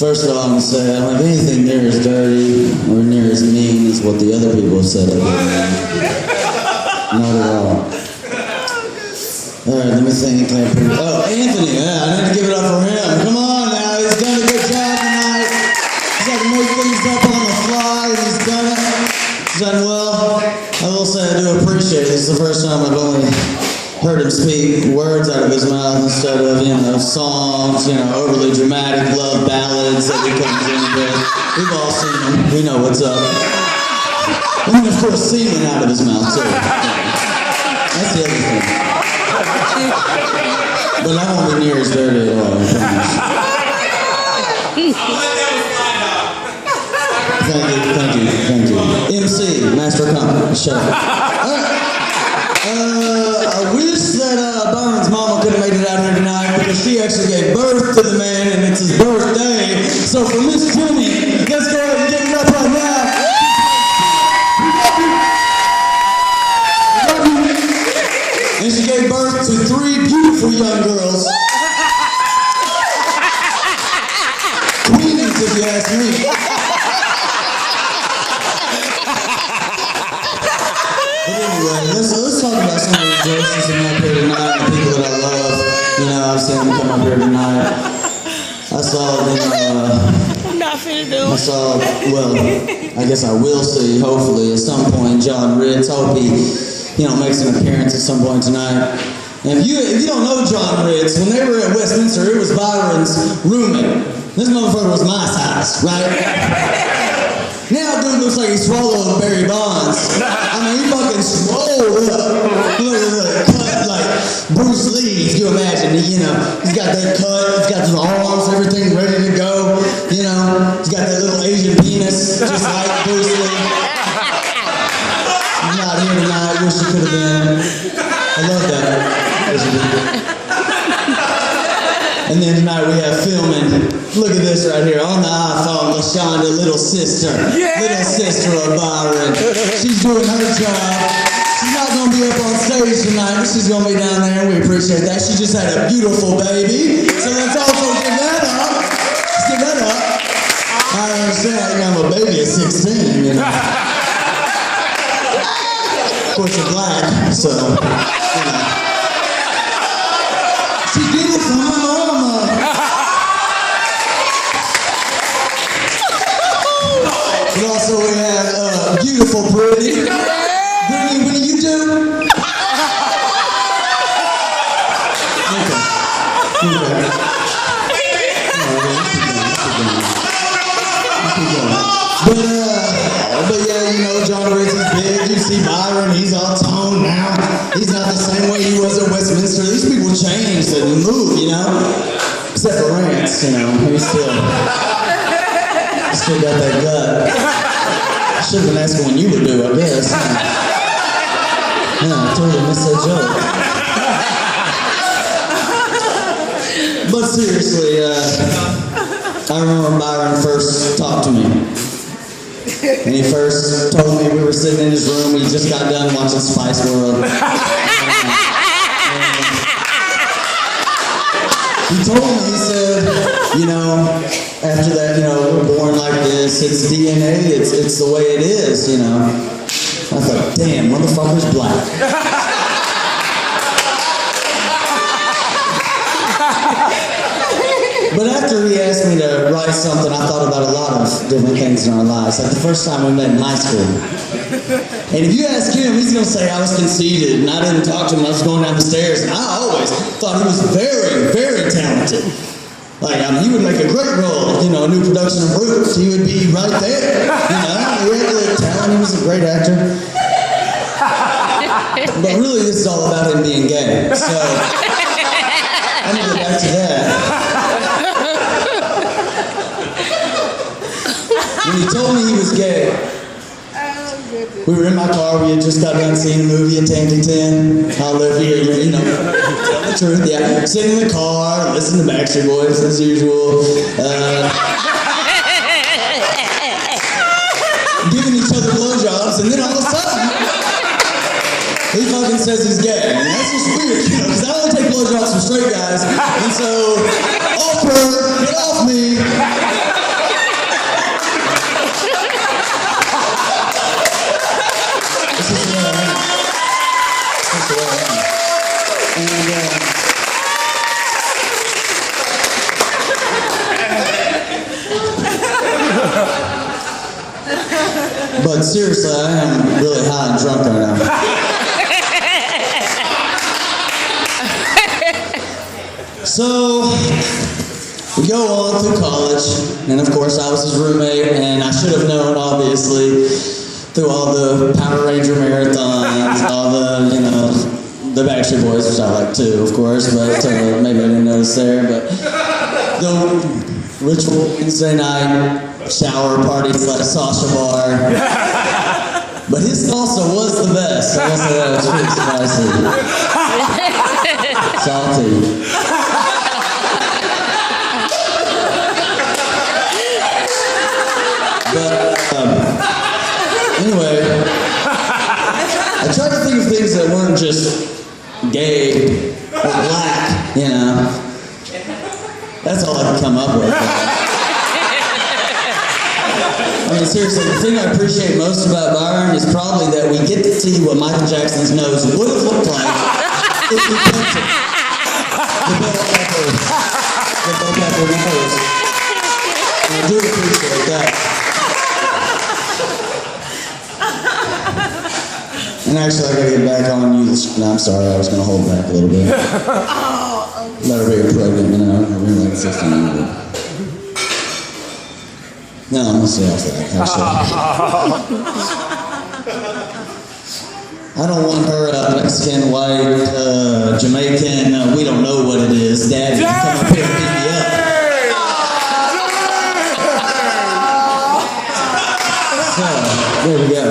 First of all, I'm going to say I don't have anything near as dirty or near as mean as what the other people have said I did. Not at all. Alright, let me think. Oh, Anthony, yeah, I need to give it up for him. Come on now, he's done a good job tonight. He's had to make things up on the fly, and he's done it. He's done well. I will say I do appreciate it. It's the first time I've only heard him speak words out of his mouth instead of, songs, overly dramatic love ballads that he comes in with. We've all seen them. We know what's up. And of course, semen out of his mouth, too. That's the other thing. But I won't be near as dirty at all, I promise. Thank you. MC, Master Comment, shut up. I wish that Byron's mama could have made it out here tonight because she actually gave birth to the man and it's his birthday. So for Miss Jimmy, let's go ahead and give it up right now. And she gave birth to 3 beautiful young girls. Queens, if you ask me. But anyway, let's talk about some of the voices in up here tonight, the people that I love. I've seen them come up here tonight. I guess I will see, hopefully, at some point, John Ritz. I hope he makes an appearance at some point tonight. And if you don't know John Ritz, when they were at Westminster, it was Byron's roommate. This motherfucker was my size, right? Now dude looks like he swallowed Barry Bonds. I mean, he fucking swole up. Cut like Bruce Lee, if you imagine. He's got that cut, he's got the arms, everything ready to go. He's got that little Asian penis, just like Bruce Lee. He's not here tonight, wish he could have been. I love that. And then tonight we have filming. Look at this right here on the iPhone, LaShonda, little sister. Little sister of Byron. She's doing her job. She's not going to be up on stage tonight, but she's going to be down there, and we appreciate that. She just had a beautiful baby, so let's also give that up. Let's give that up. I understand I can have a baby at 16, you know. Of course, you're black, so, you know. She did it for my mama. But also we have beautiful Brittany. Brittany, what do you do? But yeah, you know, John Ritz is big. You see Byron, he's all toned now. He's not the same way he was at Westminster. These people change and move, you know? Except for Rance, you know, he's still got that gut. I should have been asking when you would do, I guess. Yeah, I totally missed that joke. But seriously, I remember Byron first talked to me. And he first told me, we were sitting in his room, we just got done watching Spice World. He told me, he said, you know, after that, you know, we're born like this, it's DNA, it's the way it is, you know. I thought, damn, motherfucker's black. But after he asked me to write something, I thought about a lot of different things in our lives. Like the first time we met in high school. And if you ask him, he's going to say I was conceited and I didn't talk to him. I was going down the stairs. And I always thought he was very, very talented. Like, I mean, he would make a great role, you know, a new production of Roots. He would be right there. You know, he had the talent. He was a great actor. But really, this is all about him being gay. So, let me get back to that. When he told me he was gay, we were in my car, we had just got done seeing a movie at 10 to 10. I'll live here, you know, tell the truth, yeah. Sitting in the car, listening to Backstreet Boys as usual. Giving each other blowjobs, and then all of a sudden, he fucking says he's gay. And that's just weird, you know, because I only take blowjobs from straight guys. And so, off her, get off me. This is where I am. This is where I am. And, but seriously, I am really high and drunk right now. So, we go on through college, and of course I was his roommate, and I should have known, obviously, through all the Power Ranger marathons, all the, you know, the Backstreet Boys, which I like too, of course, but maybe I didn't notice there, but the ritual Wednesday night, shower party / Sasha bar. But his salsa was the best. I guess that was pretty spicy. Salty. But, anyway, I tried to think of things that weren't just gay or black, you know. That's all I could come up with. I mean, seriously, the thing I appreciate most about Byron is probably that we get to see what Michael Jackson's nose would have looked like if he painted the bell pepper nose. And I do appreciate that. And actually, I gotta get back on you. No, I'm sorry, I was gonna hold back a little bit. Better be pregnant, you know. We're like 16 years old. No, I'm gonna stay off that, actually. I don't want her Mexican, white, Jamaican, we don't know what it is. Daddy, come up here and beat me up. So, there we go.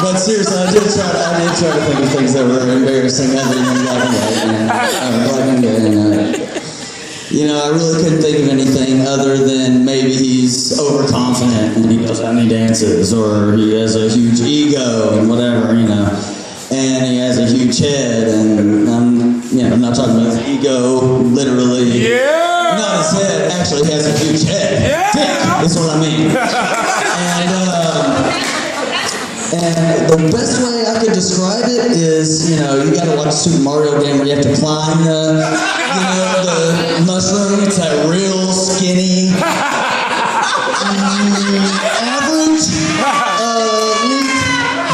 But seriously, I did try to think of things that were embarrassing other than black and white. Black and gay. You know, I really couldn't think of anything other than maybe he's overconfident and he goes out and he dances, or he has a huge ego and whatever, you know. And he has a huge head, and I'm not talking about his ego, literally. Yeah! Not his head, actually he has a huge head. Yeah! Dick, that's what I mean. And the best way I could describe it is, you know, you gotta watch a Super Mario game where you have to climb the mushroom. It's that real skinny, average,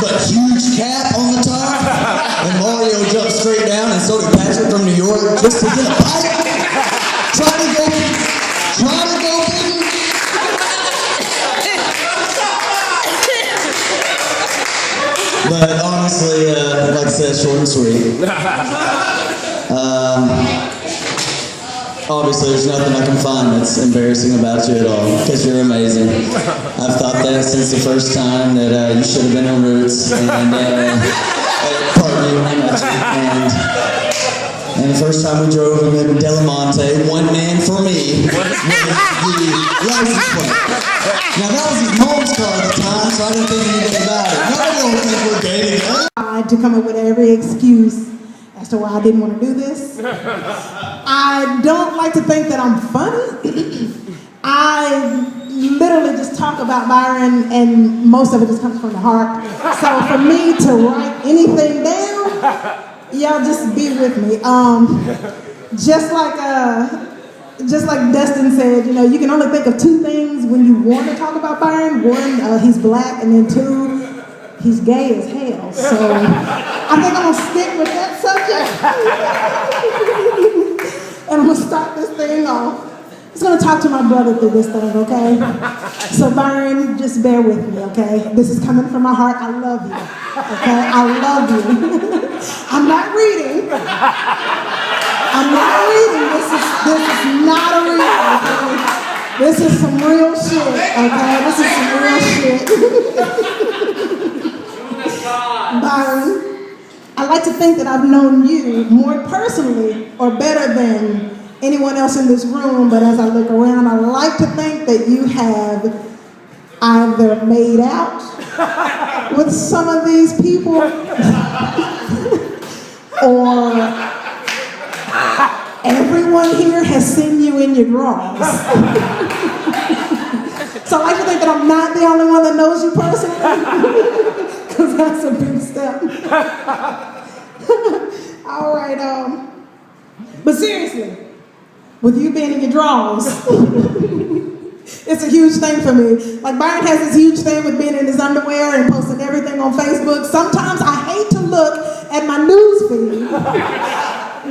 but huge cap on the top. And Mario jumped straight down, and so did Patrick from New York, just to get a bite. Try to go big. But honestly, like I said, short and sweet. Obviously, there's nothing I can find that's embarrassing about you at all, because you're amazing. I've thought that since the first time that you should have been on Roots, and pardon me when I met you, and the first time we drove in Delamonte, one man for me was the license plate. Now that was his mom's car at the time, so I didn't think anything about it. Nobody don't think we're dating. I had to come up with every excuse as to why I didn't want to do this. I don't like to think that I'm funny. I literally just talk about Byron, and most of it just comes from the heart. So for me to write anything down, y'all just be with me. Just like Dustin said, you know, you can only think of two things when you want to talk about Byron. One, he's black, and then two, he's gay as hell. So I think I'm gonna stick with that subject. And I'm gonna start this thing off. I'm just gonna talk to my brother through this thing, okay? So Byron, just bear with me, okay? This is coming from my heart. I love you, okay? I love you. I'm not reading. This is not a reading, okay? This is some real shit, okay? This is some real shit. Byron, I like to think that I've known you more personally or better than anyone else in this room, but as I look around, I like to think that you have either made out with some of these people or everyone here has seen you in your drawers. So I like to think that I'm not the only one that knows you personally, because that's a big step. All right, but seriously, with you being in your drawers, it's a huge thing for me. Like Byron has this huge thing with being in his underwear and posting everything on Facebook. Sometimes I hate to look at my news feed,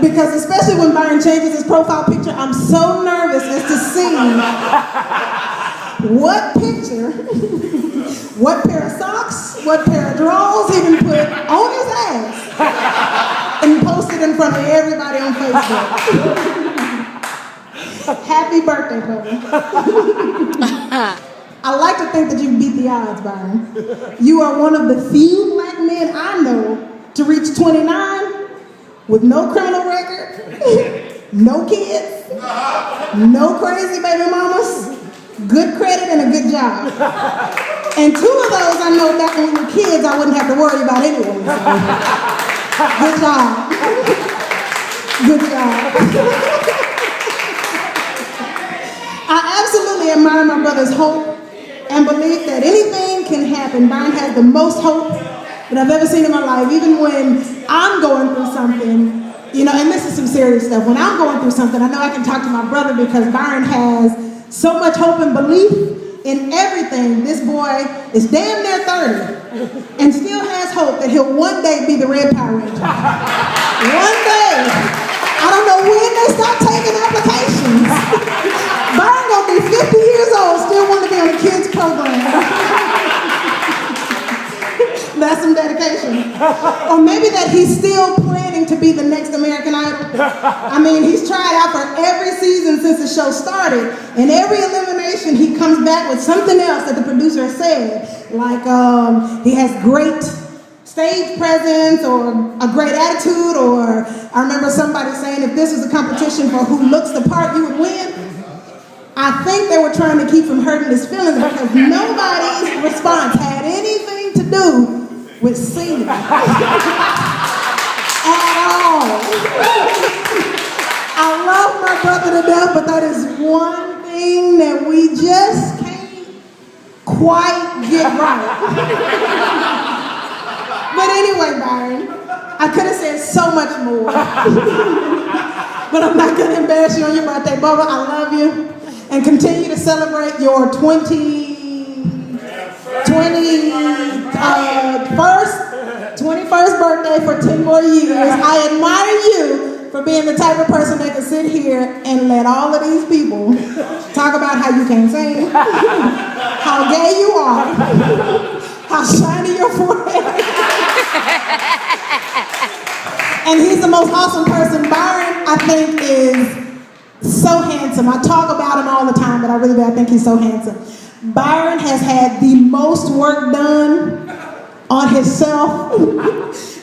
because especially when Byron changes his profile picture, I'm so nervous as to see what picture, what pair of socks, what pair of drawers he can put on his ass and post it in front of everybody on Facebook. Happy birthday, brother. I like to think that you beat the odds, Byron. You are one of the few black men I know to reach 29 with no criminal record, no kids, no crazy baby mamas, good credit, and a good job. And two of those I know back when we were kids I wouldn't have to worry about anyway. So. Good job. Good job. I absolutely admire my brother's hope and belief that anything can happen. Byron has the most hope that I've ever seen in my life, even when I'm going through something, you know, and this is some serious stuff. When I'm going through something, I know I can talk to my brother because Byron has so much hope and belief in everything. This boy is damn near 30 and still has hope that he'll one day be the Red Power Ranger. One day. I don't know when they start taking applications. Byron gonna be 50 years old, still want to be on the kids program. That's some dedication. Or maybe that he's still planning to be the next American Idol. I mean, he's tried out for every season since the show started, and every elimination he comes back with something else that the producer has said. Like he has great stage presence or a great attitude, or I remember somebody saying if this was a competition for who looks the part, you would win. I think they were trying to keep from hurting his feelings because nobody's response had anything to do with singing at all. I love my brother to death, but that is one thing that we just can't quite get right. But anyway, Byron, I could have said so much more. But I'm not going to embarrass you on your birthday. Bubba, I love you. And continue to celebrate your 21st birthday for 10 more years. I admire you for being the type of person that can sit here and let all of these people talk about how you can't sing, how gay you are, how shiny your forehead is. And he's the most awesome person. Byron, I think, is so handsome. I talk about him all the time, but I think he's so handsome. Byron has had the most work done on himself.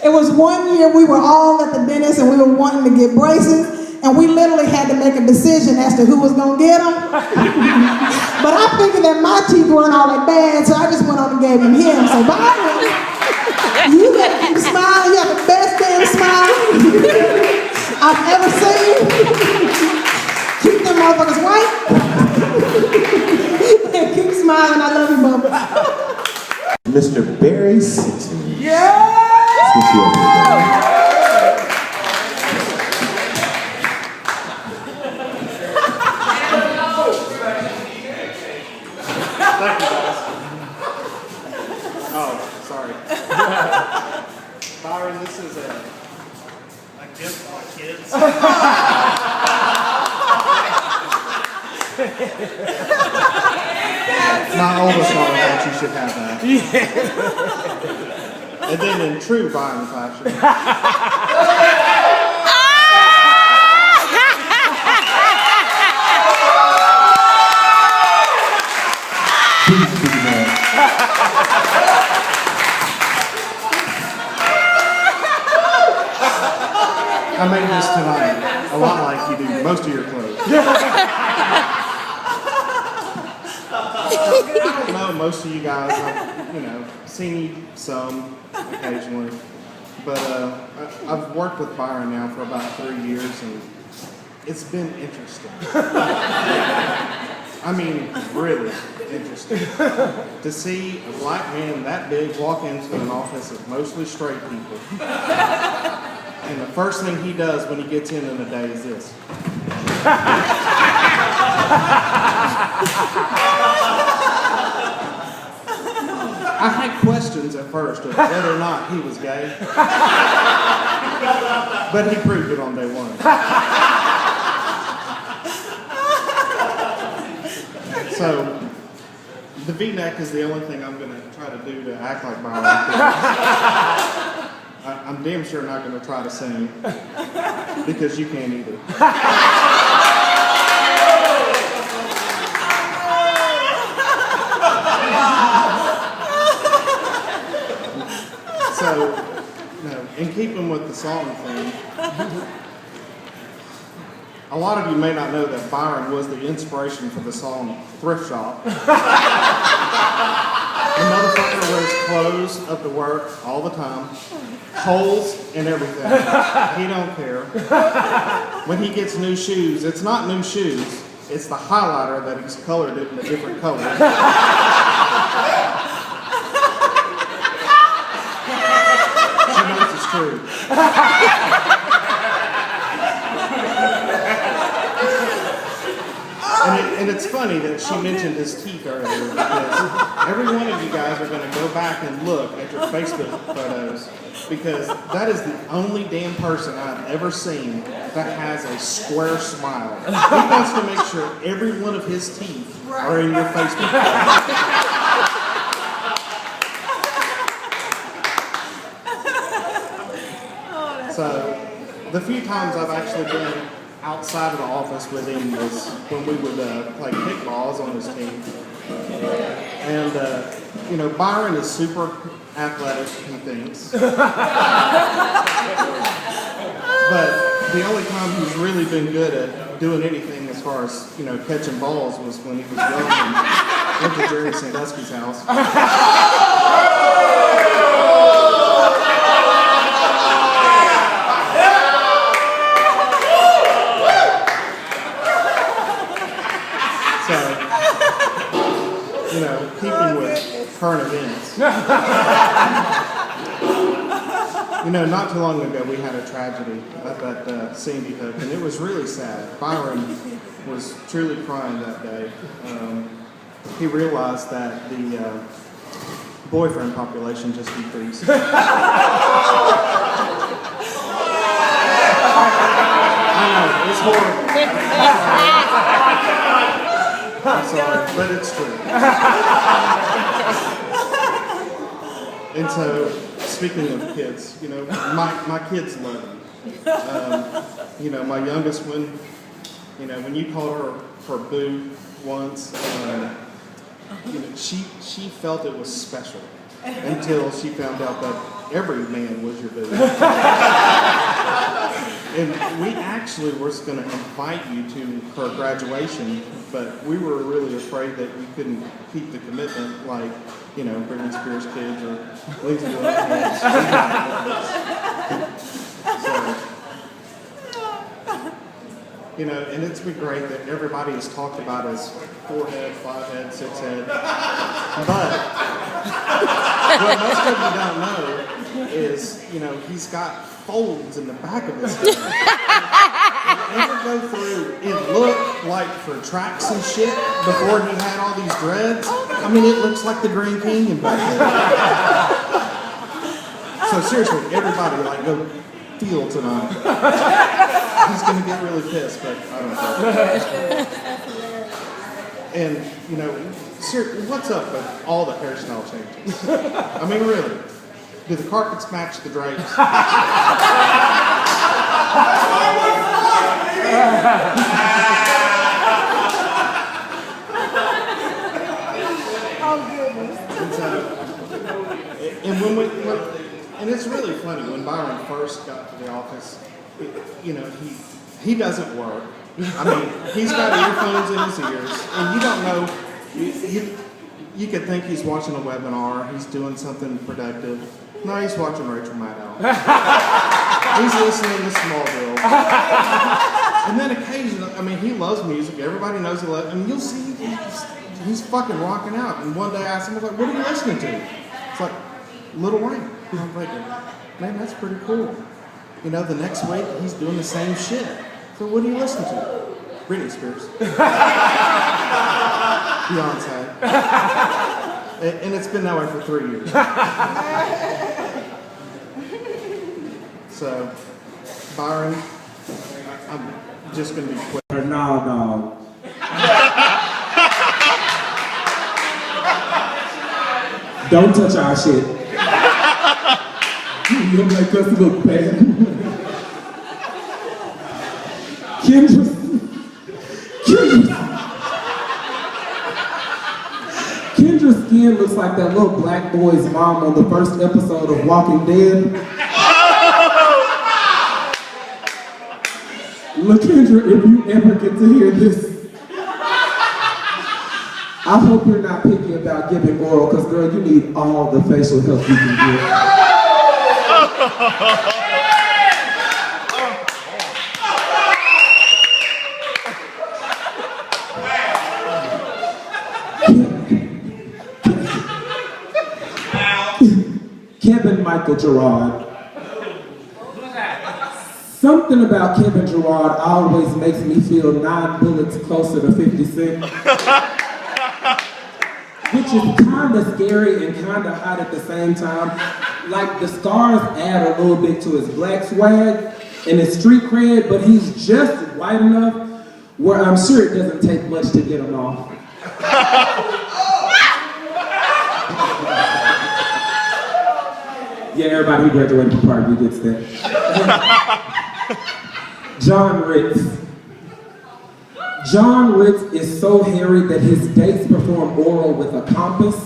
It was one year we were all at the dentist and we were wanting to get braces, and we literally had to make a decision as to who was going to get them. But I figured that my teeth weren't all that bad, so I just went on and gave him him. So Byron, you better keep smiling. You have the best damn smile I've ever seen. Keep them motherfuckers white. And keep smiling. I love you, Bubba. Mr. Barry Simpson. Yeah! Let's get you up here, Thank you, guys. Oh, sorry. Byron, this is a gift for my kids. My oldest daughter thinks you should have that. And then in true Byron fashion. I made this tonight, a lot like you do most of your clothes. I don't know most of you guys. I've, seen you some occasionally, but I've worked with Byron now for about 3 years, and it's been interesting. I mean, really interesting. To see a black man that big walk into an office of mostly straight people, and the first thing he does when he gets in a day is this. I had questions at first of whether or not he was gay, but he proved it on day one. So, the V-neck is the only thing I'm going to try to do to act like Byron. I'm damn sure not going to try to sing, because you can't either. So, in keeping with the song thing, a lot of you may not know that Byron was the inspiration for the song Thrift Shop. The motherfucker wears clothes up to work all the time, holes and everything. He don't care. When he gets new shoes, it's not new shoes, it's the highlighter that he's colored it in a different color. True. And it's funny that she mentioned his teeth earlier, because every one of you guys are going to go back and look at your Facebook photos, because that is the only damn person I've ever seen that has a square smile. He wants to make sure every one of his teeth are in your Facebook photos. So, the few times I've actually been outside of the office with him was when we would play kickballs on his team. And, Byron is super athletic, he thinks. But the only time he's really been good at doing anything as far as, catching balls was when he was young and went to Jerry Sandusky's house. Keeping with current events. Not too long ago we had a tragedy at that Sandy Hook, and it was really sad. Byron was truly crying that day. He realized that the boyfriend population just decreased. I know, it's horrible. I'm sorry, but it's true. And so, speaking of kids, my kids love me. My youngest one, when you call her boo once, she felt it was special until she found out that every man was your boo. And we actually were going to invite you to her graduation, but we were really afraid that we couldn't keep the commitment, like, Britney Spears kids or Lindsay Lohan kids. And it's been great that everybody has talked about his 4-head, 5-head, 6-head. But what most of you don't know is, he's got folds in the back of his head. Ever go through and look like for tracks and shit before he had all these dreads? I mean, it looks like the Grand Canyon back there. So seriously, everybody, go feel tonight. He's gonna get really pissed, but I don't know. And what's up with all the hairstyle changes? I mean, really, do the carpets match the drapes? And it's really funny when Byron first got to the office. He doesn't work. I mean, he's got earphones in his ears, and you don't know. You could think he's watching a webinar. He's doing something productive. No, he's watching Rachel Maddow. He's listening to Smallville. And then occasionally, he loves music. Everybody knows he loves. And you'll see he's fucking rocking out. And one day I asked him, "What are you listening to?" It's like Lil Wayne. I'm like, man, that's pretty cool. The next week he's doing the same shit. So what are you listening to? Britney Spears. Beyonce. And it's been that way for 3 years. So, Byron, I'm just going to be quick. Nah, dog. Don't touch our shit. You'll make us look bad. Kendra's skin looks like that little black boy's mom on the first episode of Walking Dead. Look, Kendra, if you ever get to hear this, I hope you're not picky about giving oral, because girl, you need all the facial help you can get. Kevin Michael Gerard. Something about Kevin Gerard always makes me feel 9 bullets closer to 50 Cent. Which is kind of scary and kind of hot at the same time. Like, the scars add a little bit to his black swag and his street cred, but he's just white enough where I'm sure it doesn't take much to get him off. Yeah, everybody who graduated from Parkview gets that. John Ritz. John Ritz is so hairy that his dates perform oral with a compass.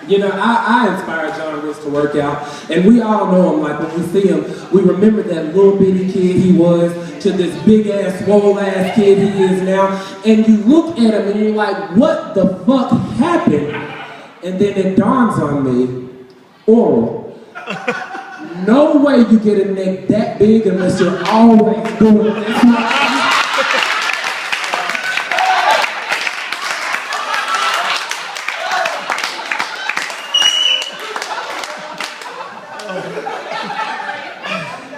You know, I inspired John Ritz to work out, and we all know him. Like, when we see him, we remember that little bitty kid he was to this big ass, swole ass kid he is now, and you look at him and you're like, what the fuck happened? And then it dawns on me, oral. No way you get a neck that big unless you're always doing this.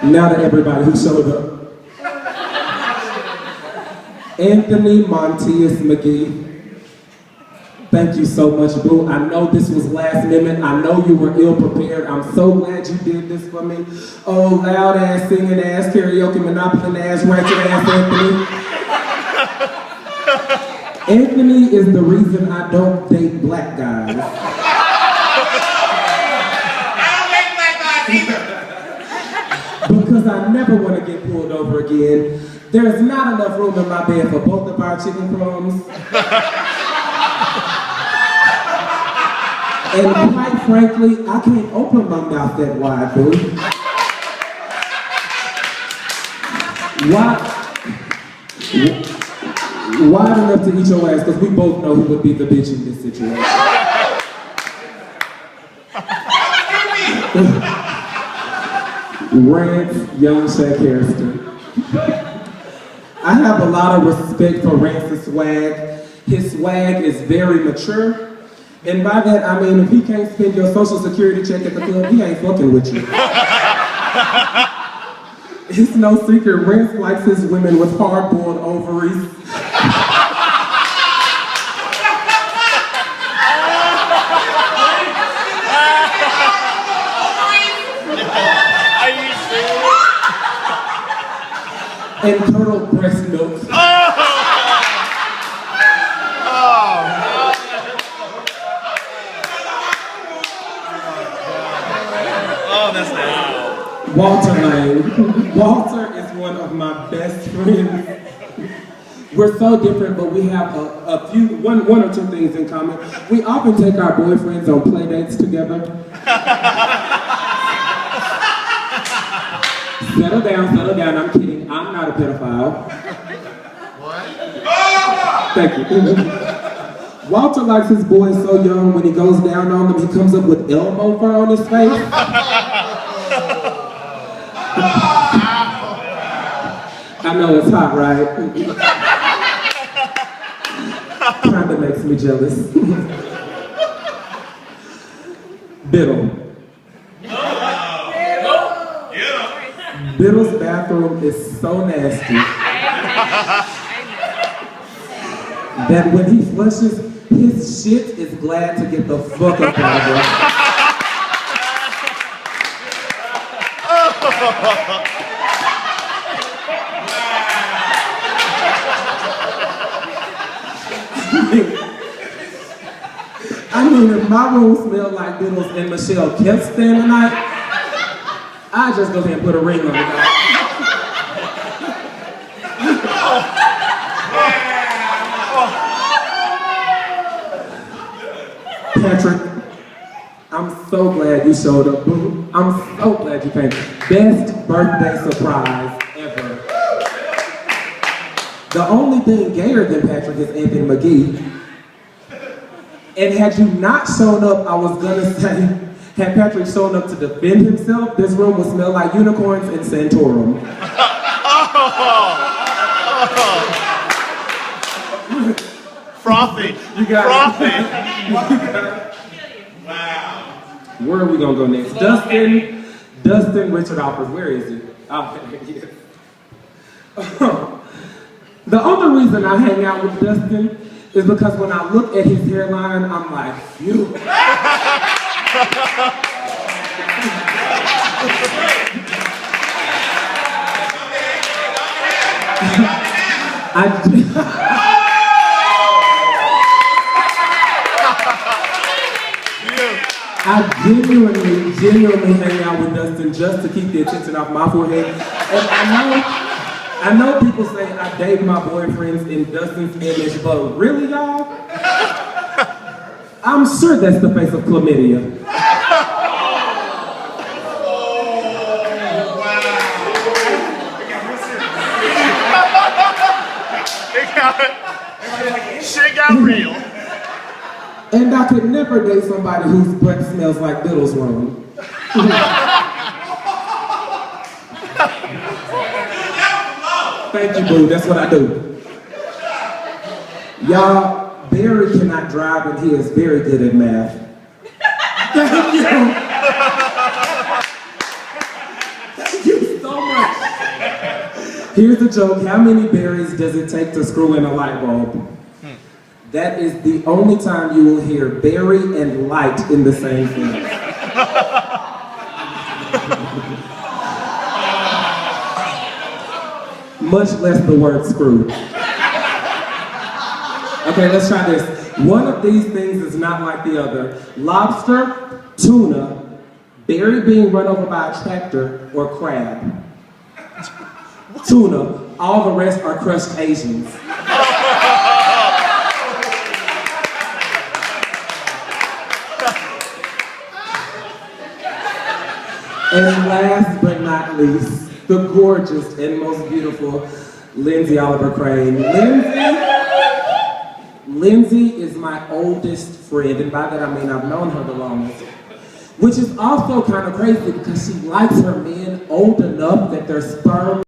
Now to everybody who showed up. Anthony Montius McGee. Thank you so much, boo. I know this was last minute. I know you were ill prepared. I'm so glad you did this for me. Oh, loud ass, singing ass, karaoke, monopoly ass, ratchet ass Anthony. Anthony is the reason I don't date black guys. Because I never want to get pulled over again. There's not enough room in my bed for both of our chicken crumbs. And quite frankly, I can't open my mouth that wide, boo. Wide enough to eat your ass, because we both know who would be the bitch in this situation. Rance Young Shaq Harrison. I have a lot of respect for Rance's swag. His swag is very mature. And by that, I mean, if he can't spend your social security check at the club, he ain't fucking with you. It's no secret, Rance likes his women with hard-boiled ovaries. And curdled breast milk. Walter Lane. Walter is one of my best friends. We're so different, but we have one or two things in common. We often take our boyfriends on play dates together. Settle down, I'm kidding. I'm not a pedophile. What? Thank you. Walter likes his boys so young, when he goes down on them, he comes up with elbow fur on his face. I know it's hot, right? Kinda makes me jealous. Biddle. Biddle's bathroom is so nasty that when he flushes, his shit is glad to get the fuck up out of there. I mean, if my room smelled like Biddles and Michelle kept staying the night, I'd just go ahead and put a ring on it. Patrick, I'm so glad you showed up, boo. I'm so glad you came. Best birthday surprise ever. The only thing gayer than Patrick is Anthony McGee. And had you not shown up, I was gonna say, had Patrick shown up to defend himself, this room would smell like unicorns and Santorum. Frothy. You got Frothy. Wow. Where are we gonna go next? Dustin Richard Alford. Where is he? Oh, yes. The only reason I hang out with Dustin is because when I look at his hairline, I'm like, phew. I genuinely hang out with Dustin just to keep the attention off my forehead. And I I know people say I date my boyfriends in Dustin's image, but really, y'all? I'm sure that's the face of chlamydia. Shit got real. And I could never date somebody whose breath smells like Diddle's room. Thank you, boo. That's what I do. Y'all, Barry cannot drive and he is very good at math. Thank you. Thank you so much. Here's a joke. How many berries does it take to screw in a light bulb? That is the only time you will hear berry and light in the same thing. Much less the word screw. Okay, let's try this. One of these things is not like the other. Lobster, tuna, berry being run over by a tractor, or crab. Tuna, all the rest are crushed Asians. And last but not least, the gorgeous and most beautiful Lindsay Oliver Crane. Lindsay is my oldest friend, and by that I mean I've known her the longest. Which is also kind of crazy because she likes her men old enough that their sperm